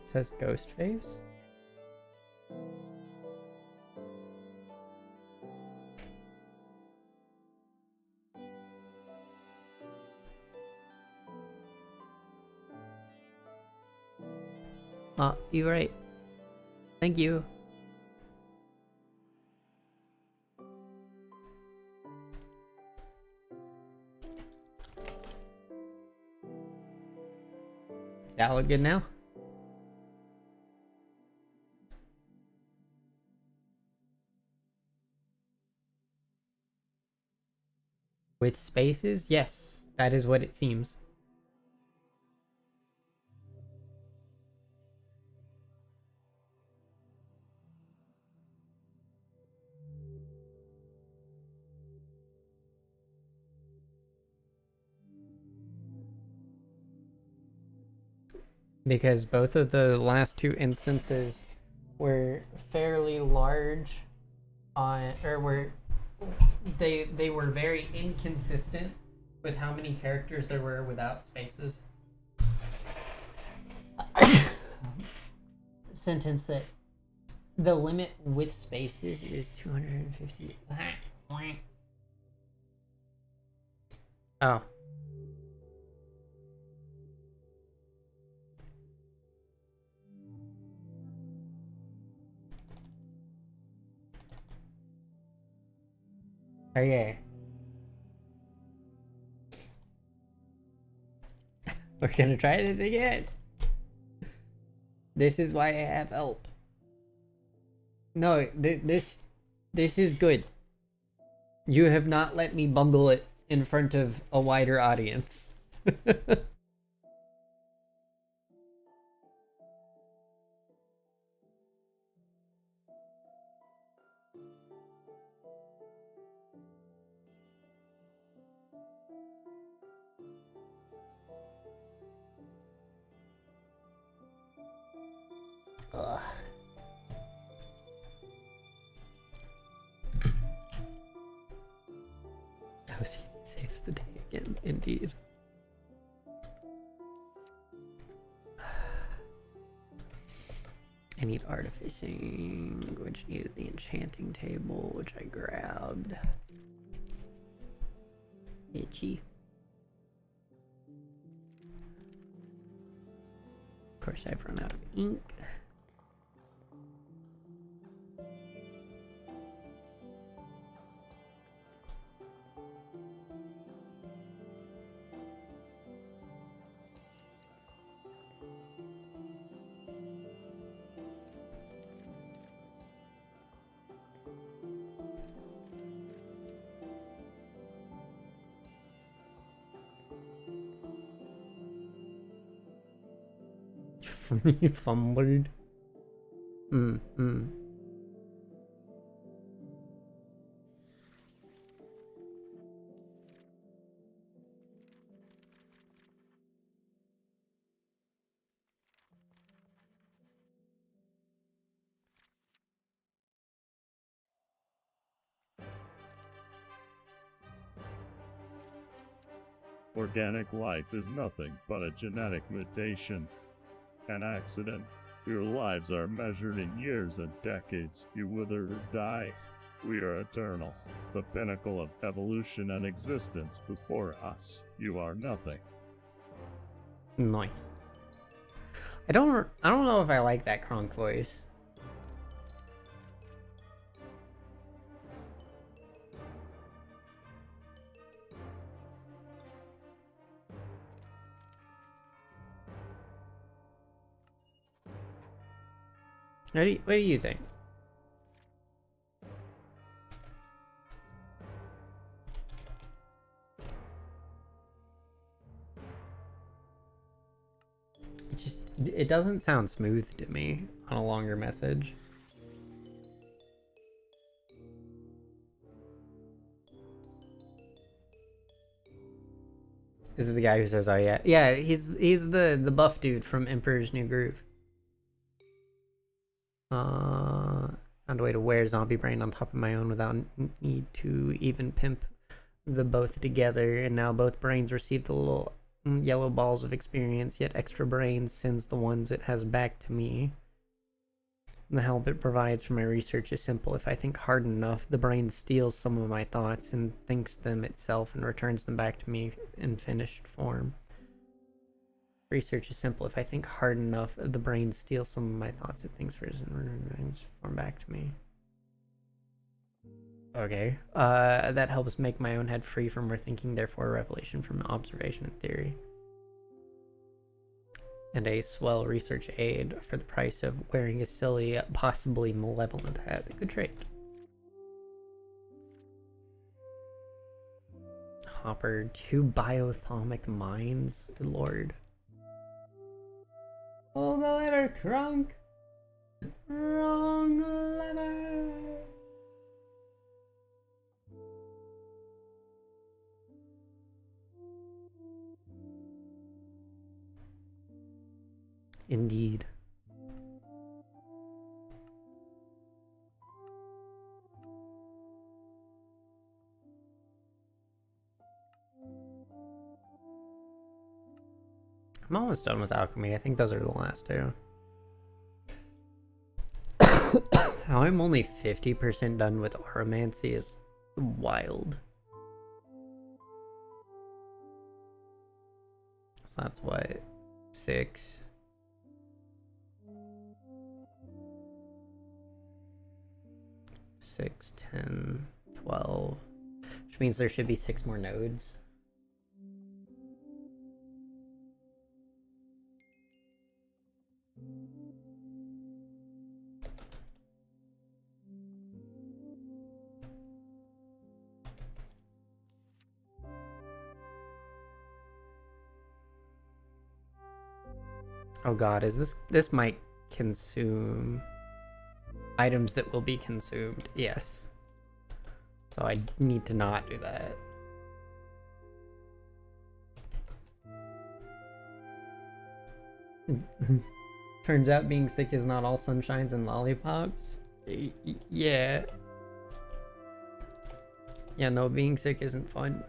It says Ghostface. You're right. Thank you. Is that look good now? With spaces? Yes, that is what it seems. because both of the last two instances were fairly large on, or were they were very inconsistent with how many characters there were without spaces. Sentence that the limit with spaces is 250. Oh. Okay. We're gonna try this again. This is why I have help. No, this is good. You have not let me bungle it in front of a wider audience. Ugh. Oh, she saves the day again, indeed. I need artificing, which needed the enchanting table, which I grabbed. Itchy. Of course, I've run out of ink. You fumbled. Organic life is nothing but a genetic mutation. An accident. Your lives are measured in years and decades. You wither or die. We are eternal. The pinnacle of evolution and existence before us. You are nothing. Nice. I don't know if I like that Kronk voice. What do you think? It doesn't sound smooth to me on a longer message. This is the guy who says, "Oh yeah, yeah." He's the buff dude from Emperor's New Groove. Found a way to wear Zombie Brain on top of my own without need to even pimp the both together, and now both brains receive the little yellow balls of experience, yet extra brains sends the ones it has back to me. The help it provides for my research is simple. If I think hard enough, the brain steals some of my thoughts and thinks them itself and returns them back to me in finished form. Research is simple. If I think hard enough, the brain steals some of my thoughts it thinks first and returns form back to me. Okay. That helps make my own head free from rethinking, therefore a revelation from observation and theory. And a swell research aid for the price of wearing a silly, possibly malevolent hat. Good trade. Hopper, 2 biothomic mines. Good lord. Pull the lever, Kronk. Wrong lever. Indeed. I'm almost done with alchemy. I think those are the last two. How I'm only 50% done with aromancy is wild. So that's what, 6. Six, 10, 12. Which means there should be 6 more nodes. Oh god, is this might consume items that will be consumed? Yes. So I need to not do that. Turns out being sick is not all sunshines and lollipops. Yeah. Yeah, no, being sick isn't fun.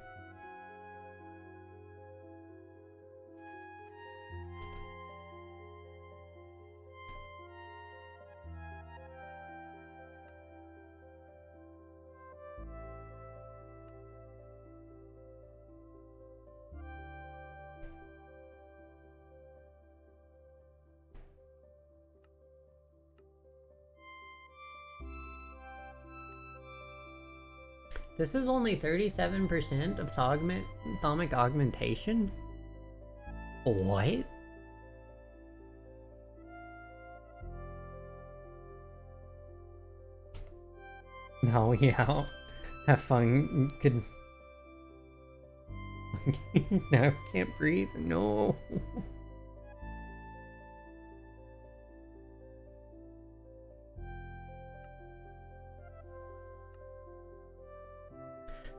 This is only 37% of thaumic augmentation? What? No, yeah. Have fun. Could... Now I can't breathe. No.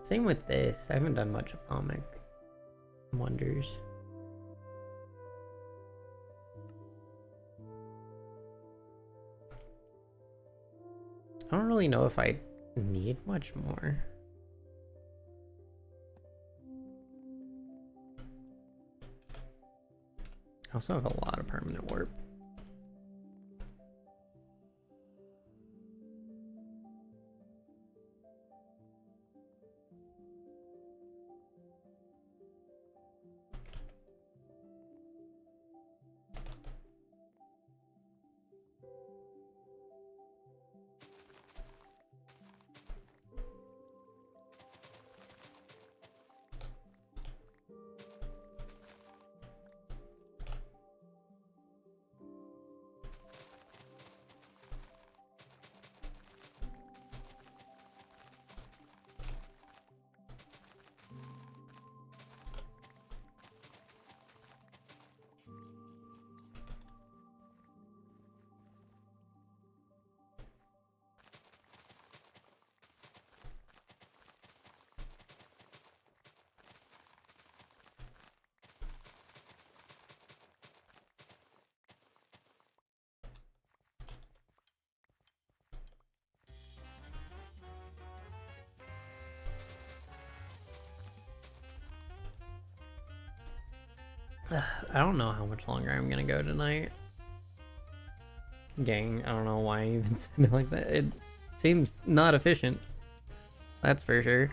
Same with this. I haven't done much of Thaumic Wonders. I don't really know if I need much more. I also have a lot of permanent warp. I don't know how much longer I'm gonna go tonight. Gang, I don't know why I even said it like that. It seems not efficient. That's for sure.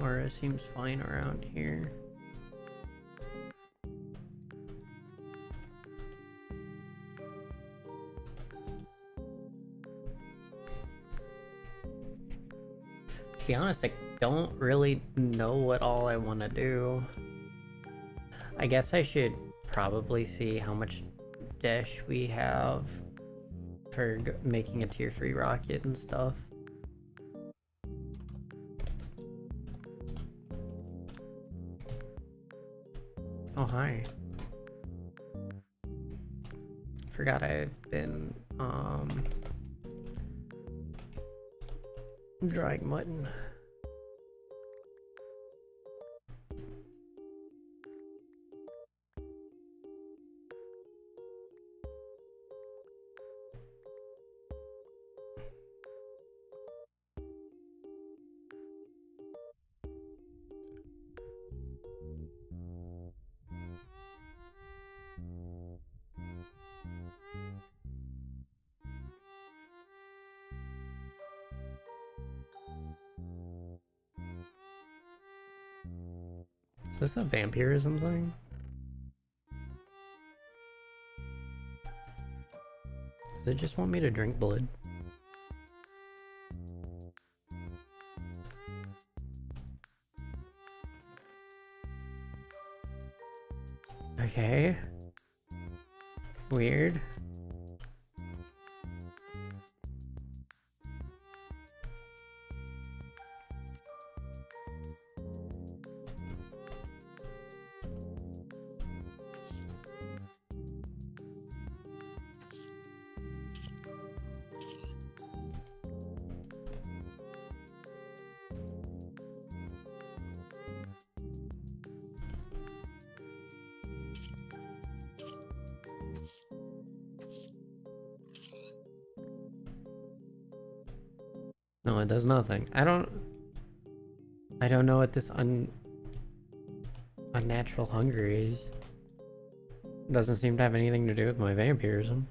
Aura seems fine around here. To be honest, I don't really know what all I want to do. I guess I should probably see how much dash we have for making a tier 3 rocket and stuff. Oh, hi. Forgot I've been, drying mutton. Is this a vampirism thing? Does it just want me to drink blood? Okay. Weird. No, it does nothing. I don't know what this unnatural hunger is. It doesn't seem to have anything to do with my vampirism.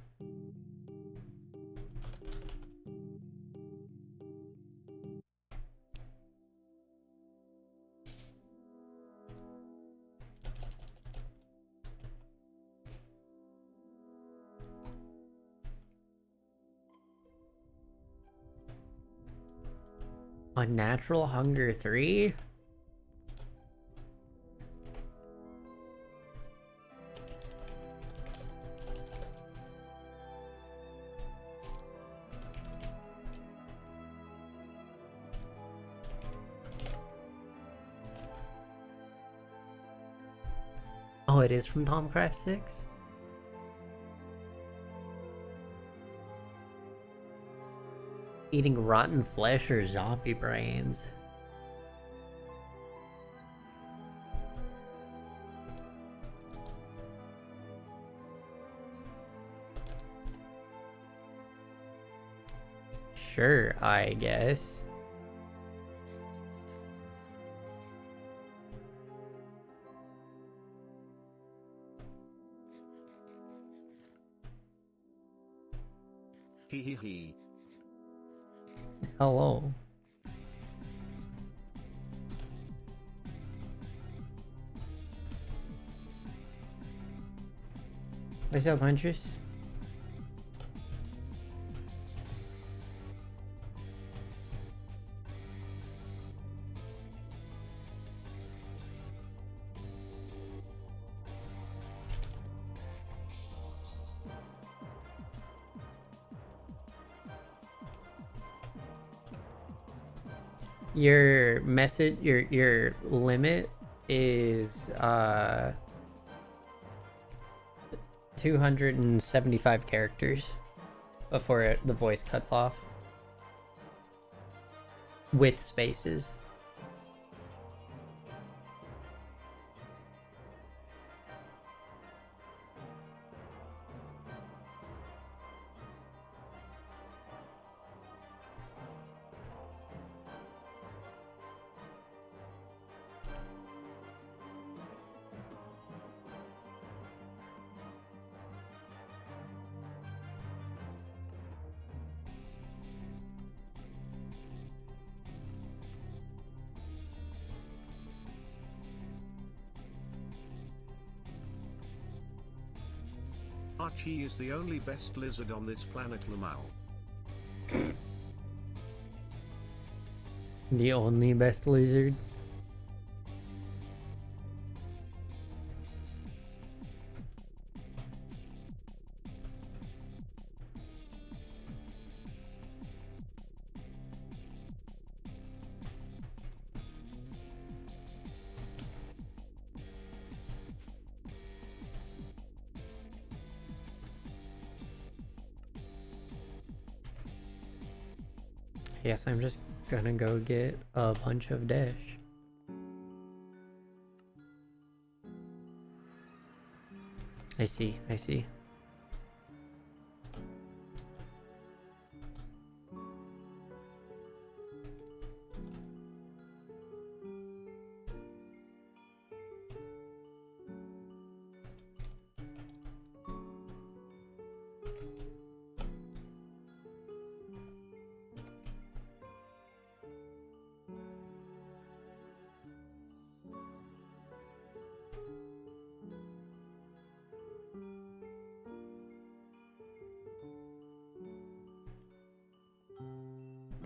Unnatural hunger 3? Oh, it is from Tomcraft 6? Eating rotten flesh or zombie brains? Sure, I guess. Hee hee hee. Hello. What's up, Huntress? Your message, your limit is 275 characters before the voice cuts off with spaces. Archie is the only best lizard on this planet, Lamal. The only best lizard. Yes, I'm just gonna go get a bunch of dash. I see, I see.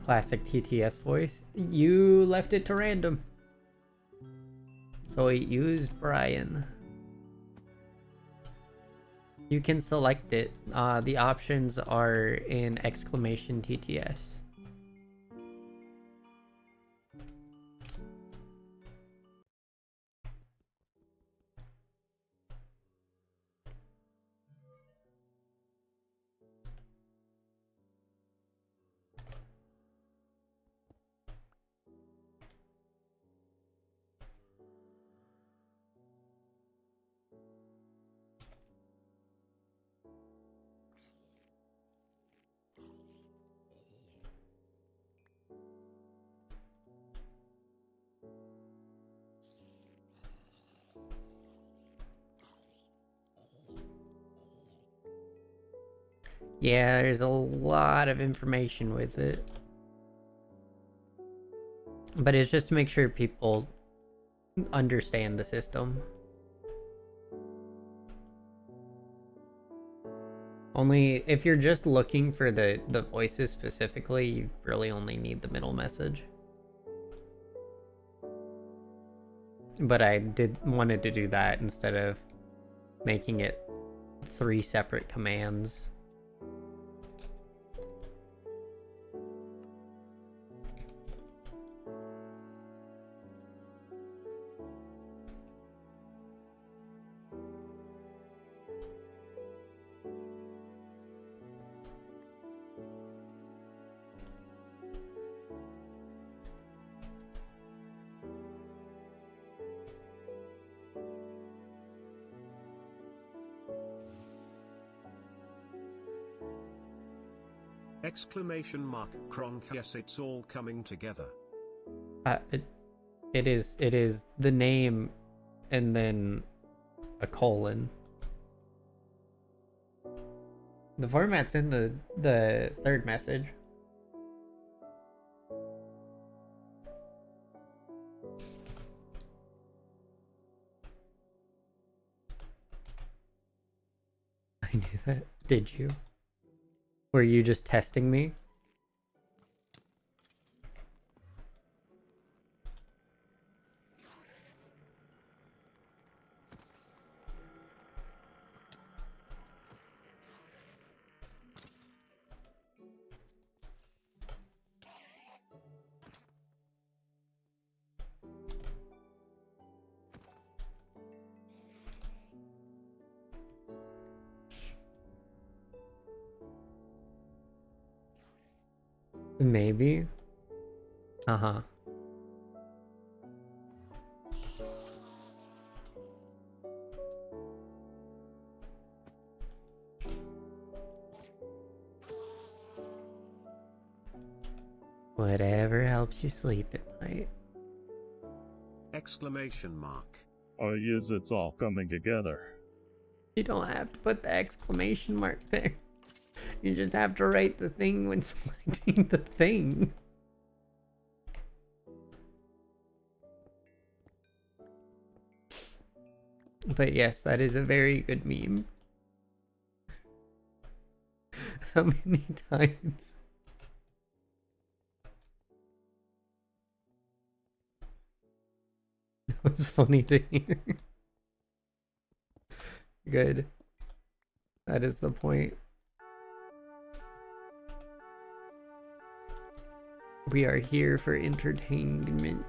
Classic TTS voice. You left it to random. So it used Brian. You can select it. The options are in exclamation TTS. Yeah, there's a lot of information with it. But it's just to make sure people understand the system. Only if you're just looking for the voices specifically, you really only need the middle message. But I wanted to do that instead of making it 3 separate commands. Exclamation mark Kronk. Yes, it's all coming together. It is the name and then a colon. The format's in the third message. I knew that. Did you? Were you just testing me? Maybe. Uh-huh. Whatever helps you sleep at night. Exclamation mark. Oh, yes, it's all coming together. You don't have to put the exclamation mark there. You just have to write the thing when selecting the thing. But yes, that is a very good meme. How many times? That was funny to hear. Good. That is the point. We are here for entertainment.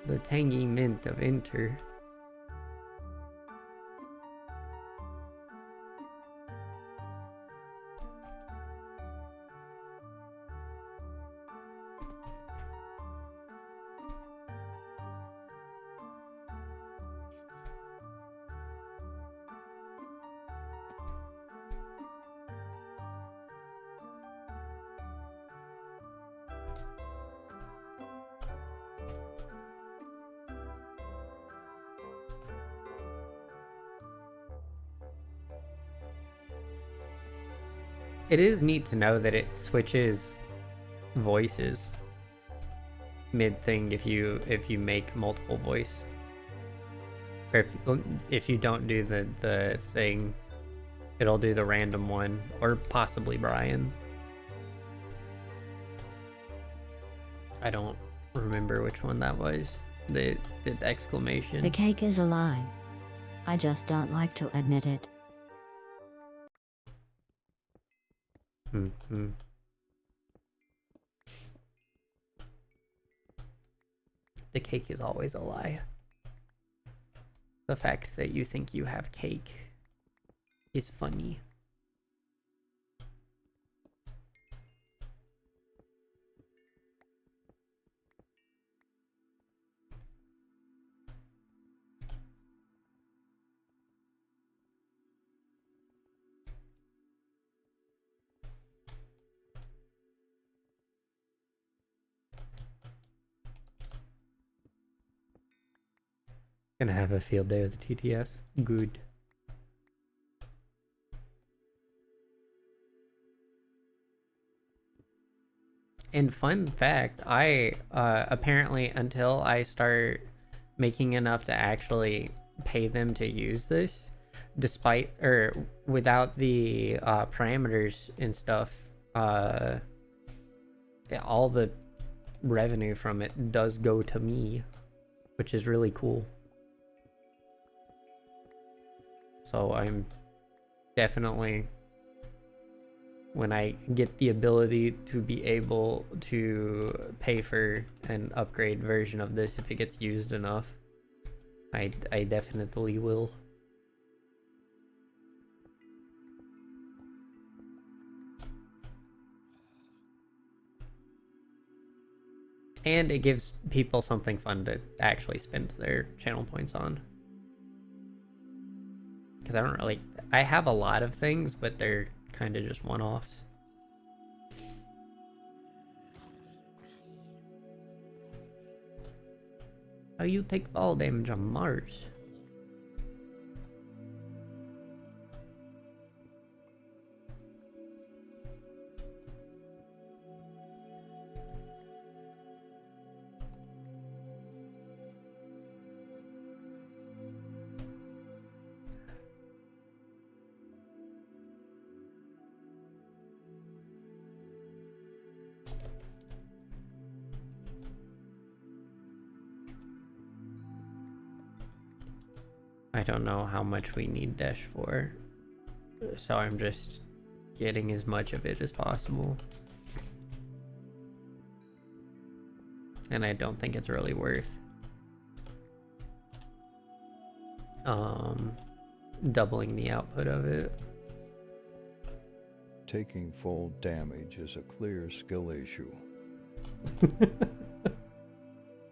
The tangy mint of enter. It is neat to know that it switches voices mid thing if you make multiple voice, or if you don't do the thing, it'll do the random one, or possibly Brian. I don't remember which one that was. The exclamation. The cake is a lie. I just don't like to admit it. Mm-hmm. The cake is always a lie. The fact that you think you have cake is funny. Gonna have a field day with the TTS. Good. And fun fact, I apparently until I start making enough to actually pay them to use this, despite or without the parameters and stuff, yeah, all the revenue from it does go to me, which is really cool. So I'm definitely, when I get the ability to be able to pay for an upgrade version of this if it gets used enough, I definitely will. And it gives people something fun to actually spend their channel points on. Because I don't really... I have a lot of things, but they're kind of just one-offs. How you take fall damage on Mars? I don't know how much we need Dash for, so I'm just getting as much of it as possible. And I don't think it's really worth doubling the output of it. Taking full damage is a clear skill issue.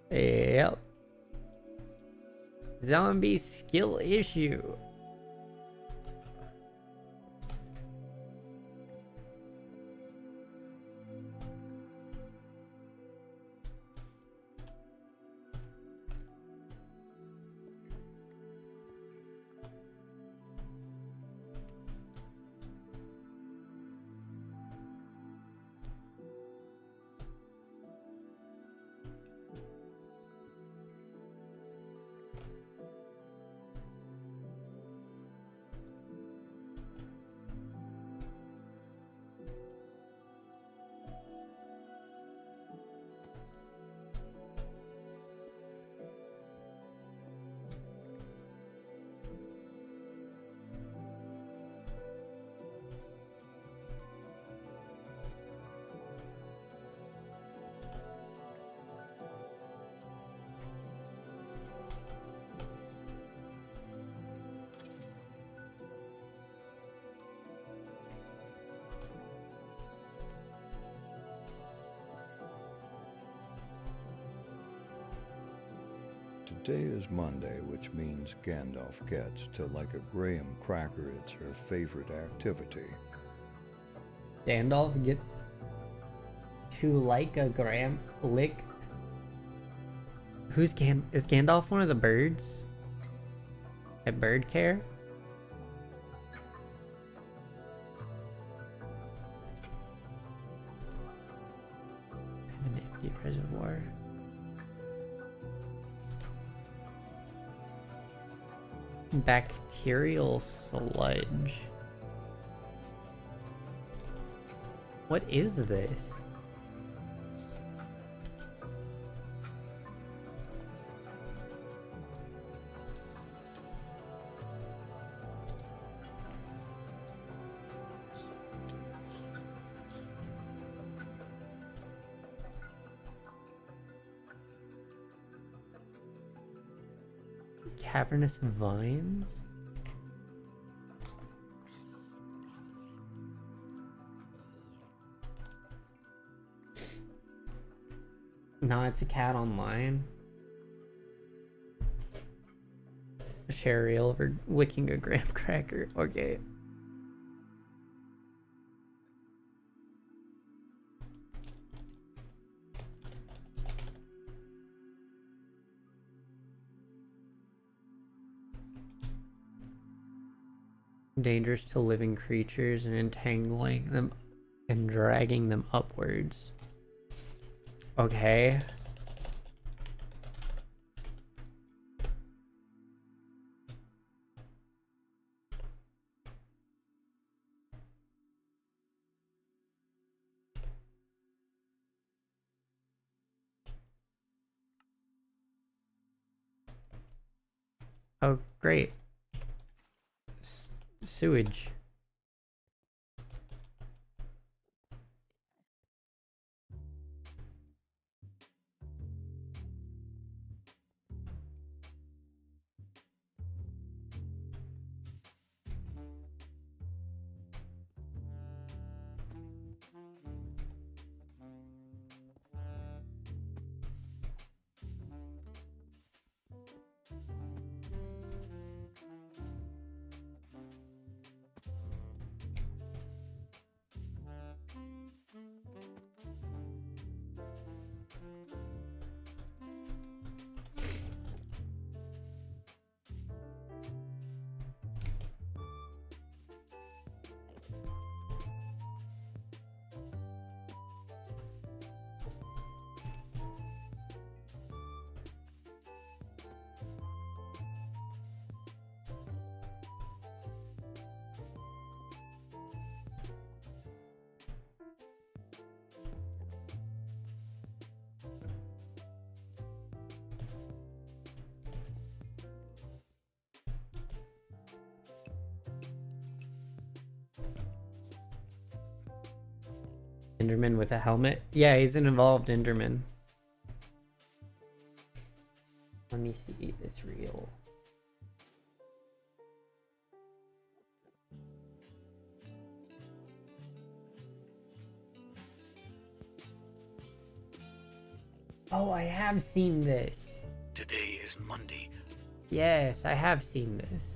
Yep. Zombie skill issue. Today is Monday, which means Gandalf gets to like a graham cracker. It's her favorite activity. Gandalf gets to like a gram lick. Is Gandalf one of the birds? At bird care? An empty reservoir. Bacterial sludge. What is this? Cavernous vines? No, it's a cat online. Share a reel over licking a graham cracker. Okay. Dangerous to living creatures and entangling them and dragging them upwards. Okay. Oh, great. Sewage. Enderman with a helmet? Yeah, he's an evolved Enderman. Let me see this reel. Oh, I have seen this. Today is Monday. Yes, I have seen this.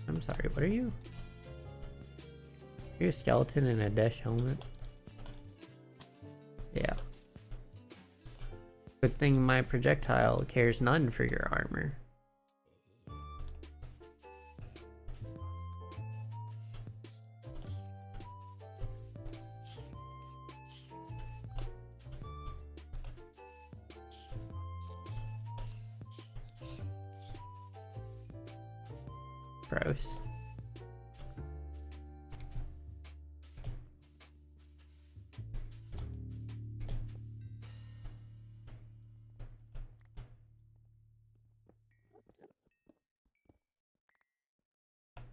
I'm sorry, what are you? You're a skeleton in a Desh helmet? Yeah. Good thing my projectile cares none for your armor. Gross.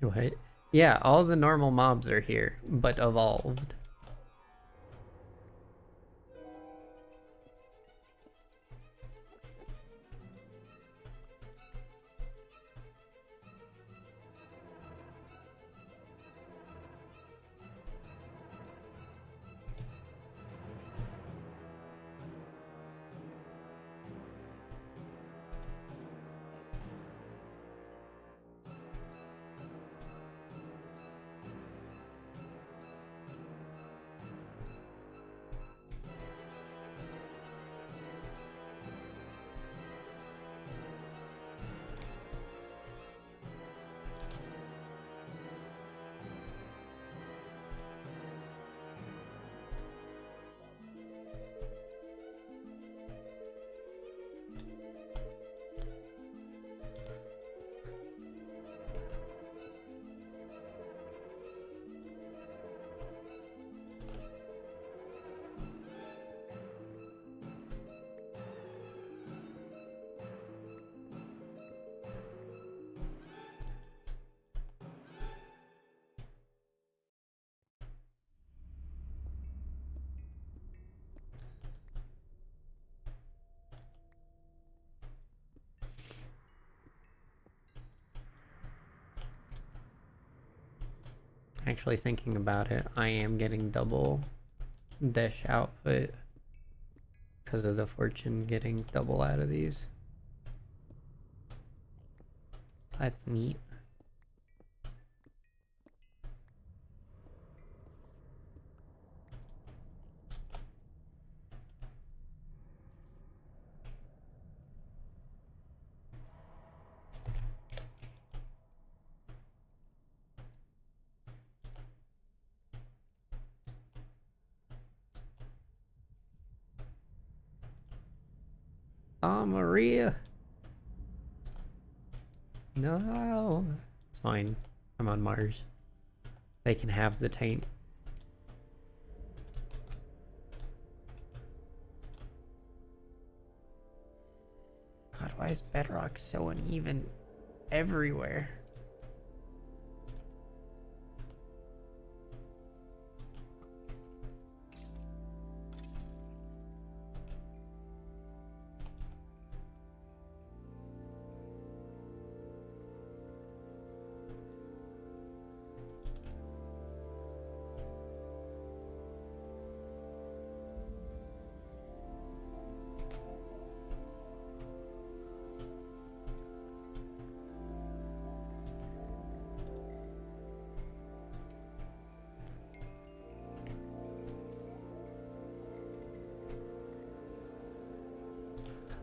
What? Yeah, all the normal mobs are here, but evolved. Actually thinking about it, I am getting double dish outfit because of the fortune getting double out of these. That's neat. Oh, Maria. No. It's fine. I'm on Mars. They can have the taint. God, why is bedrock so uneven everywhere?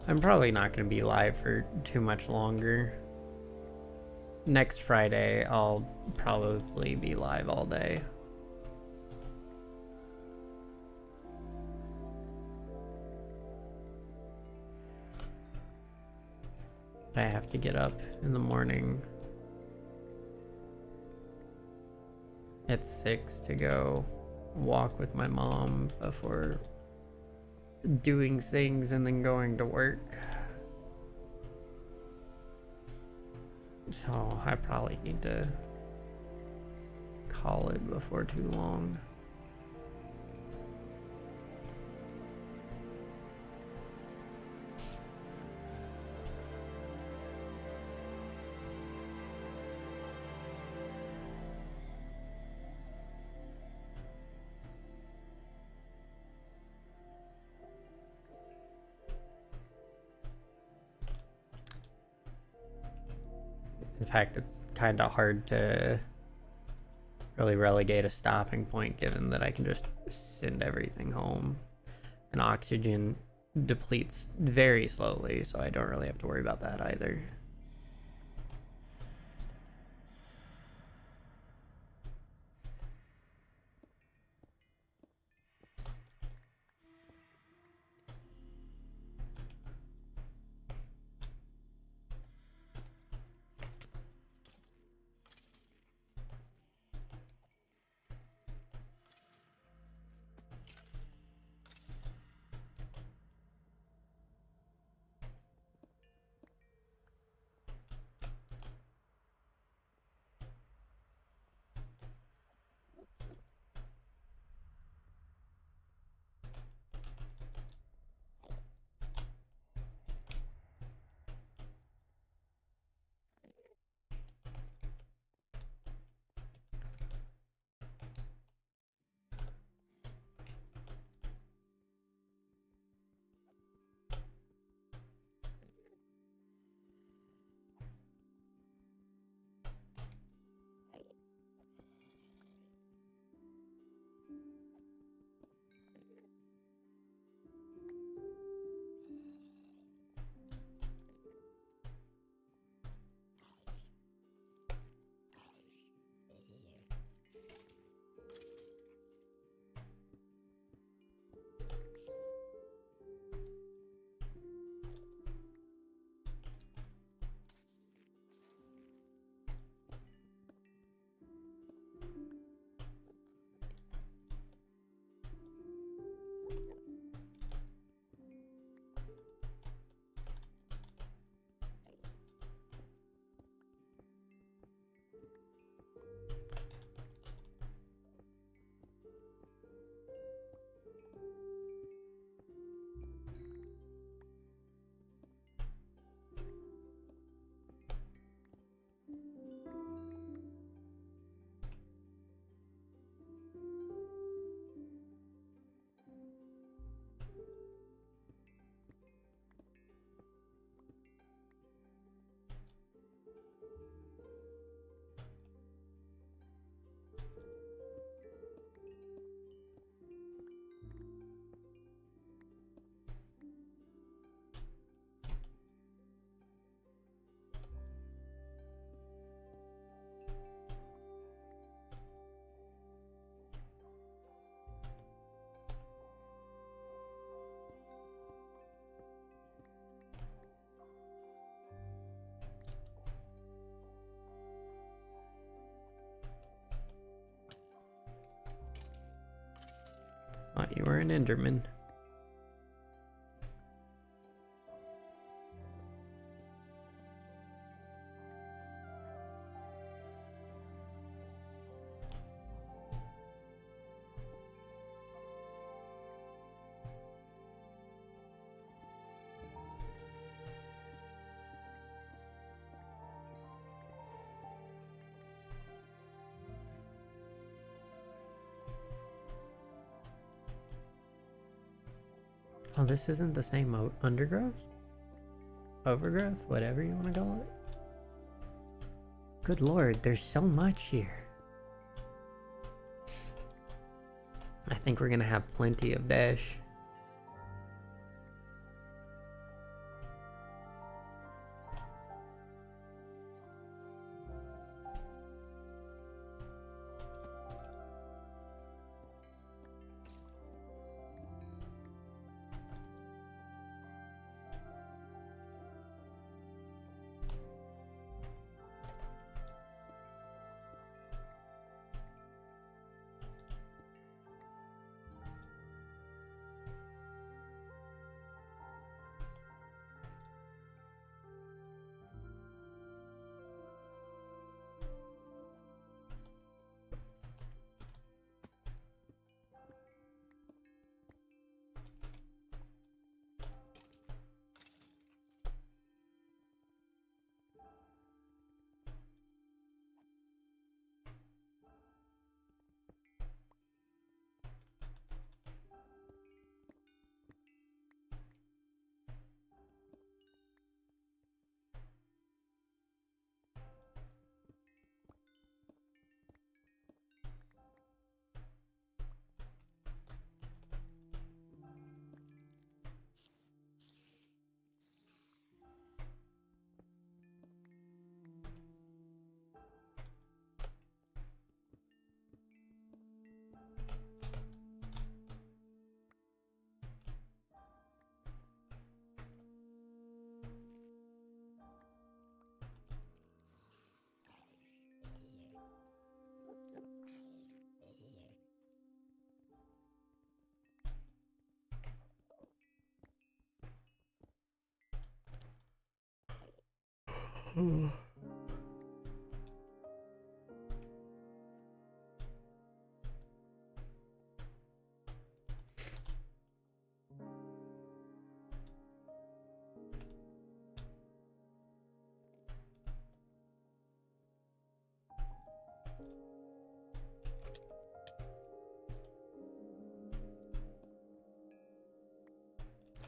I'm probably not going to be live for too much longer. Next Friday, I'll probably be live all day. But I have to get up in the morning at 6 to go walk with my mom before doing things and then going to work. So I probably need to call it before too long. In fact, it's kind of hard to really relegate a stopping point given that I can just send everything home. And oxygen depletes very slowly, so I don't really have to worry about that either. Thought you were an Enderman. Oh, this isn't the same undergrowth? Overgrowth? Whatever you want to call it? Good lord, there's so much here. I think we're gonna have plenty of dash.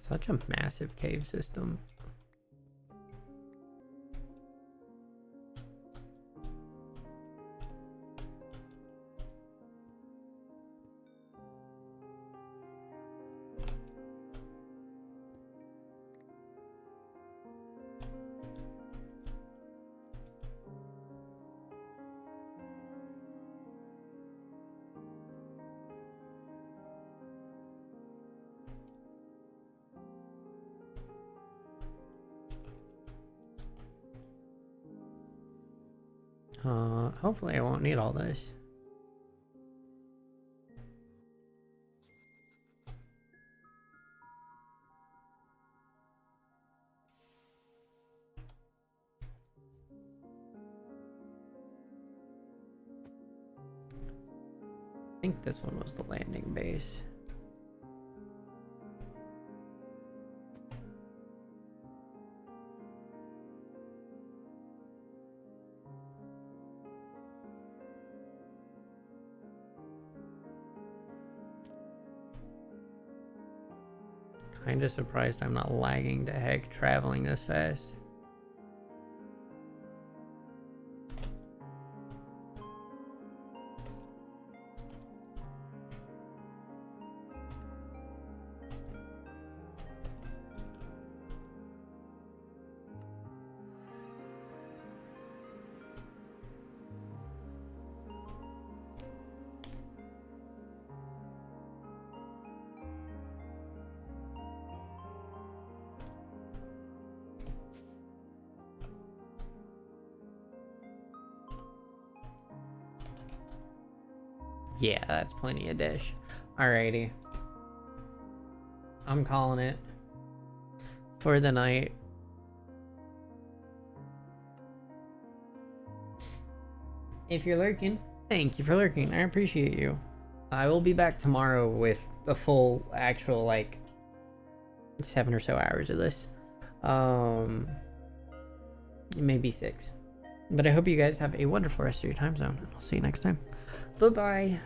Such a massive cave system. Hopefully I won't need all this. I think this one was the landing base. Kinda surprised I'm not lagging to heck traveling this fast. Yeah, that's plenty of dish. Alrighty. I'm calling it for the night. If you're lurking, thank you for lurking. I appreciate you. I will be back tomorrow with a full actual like 7 or so hours of this. Maybe 6. But I hope you guys have a wonderful rest of your time zone. I'll see you next time. Bye bye.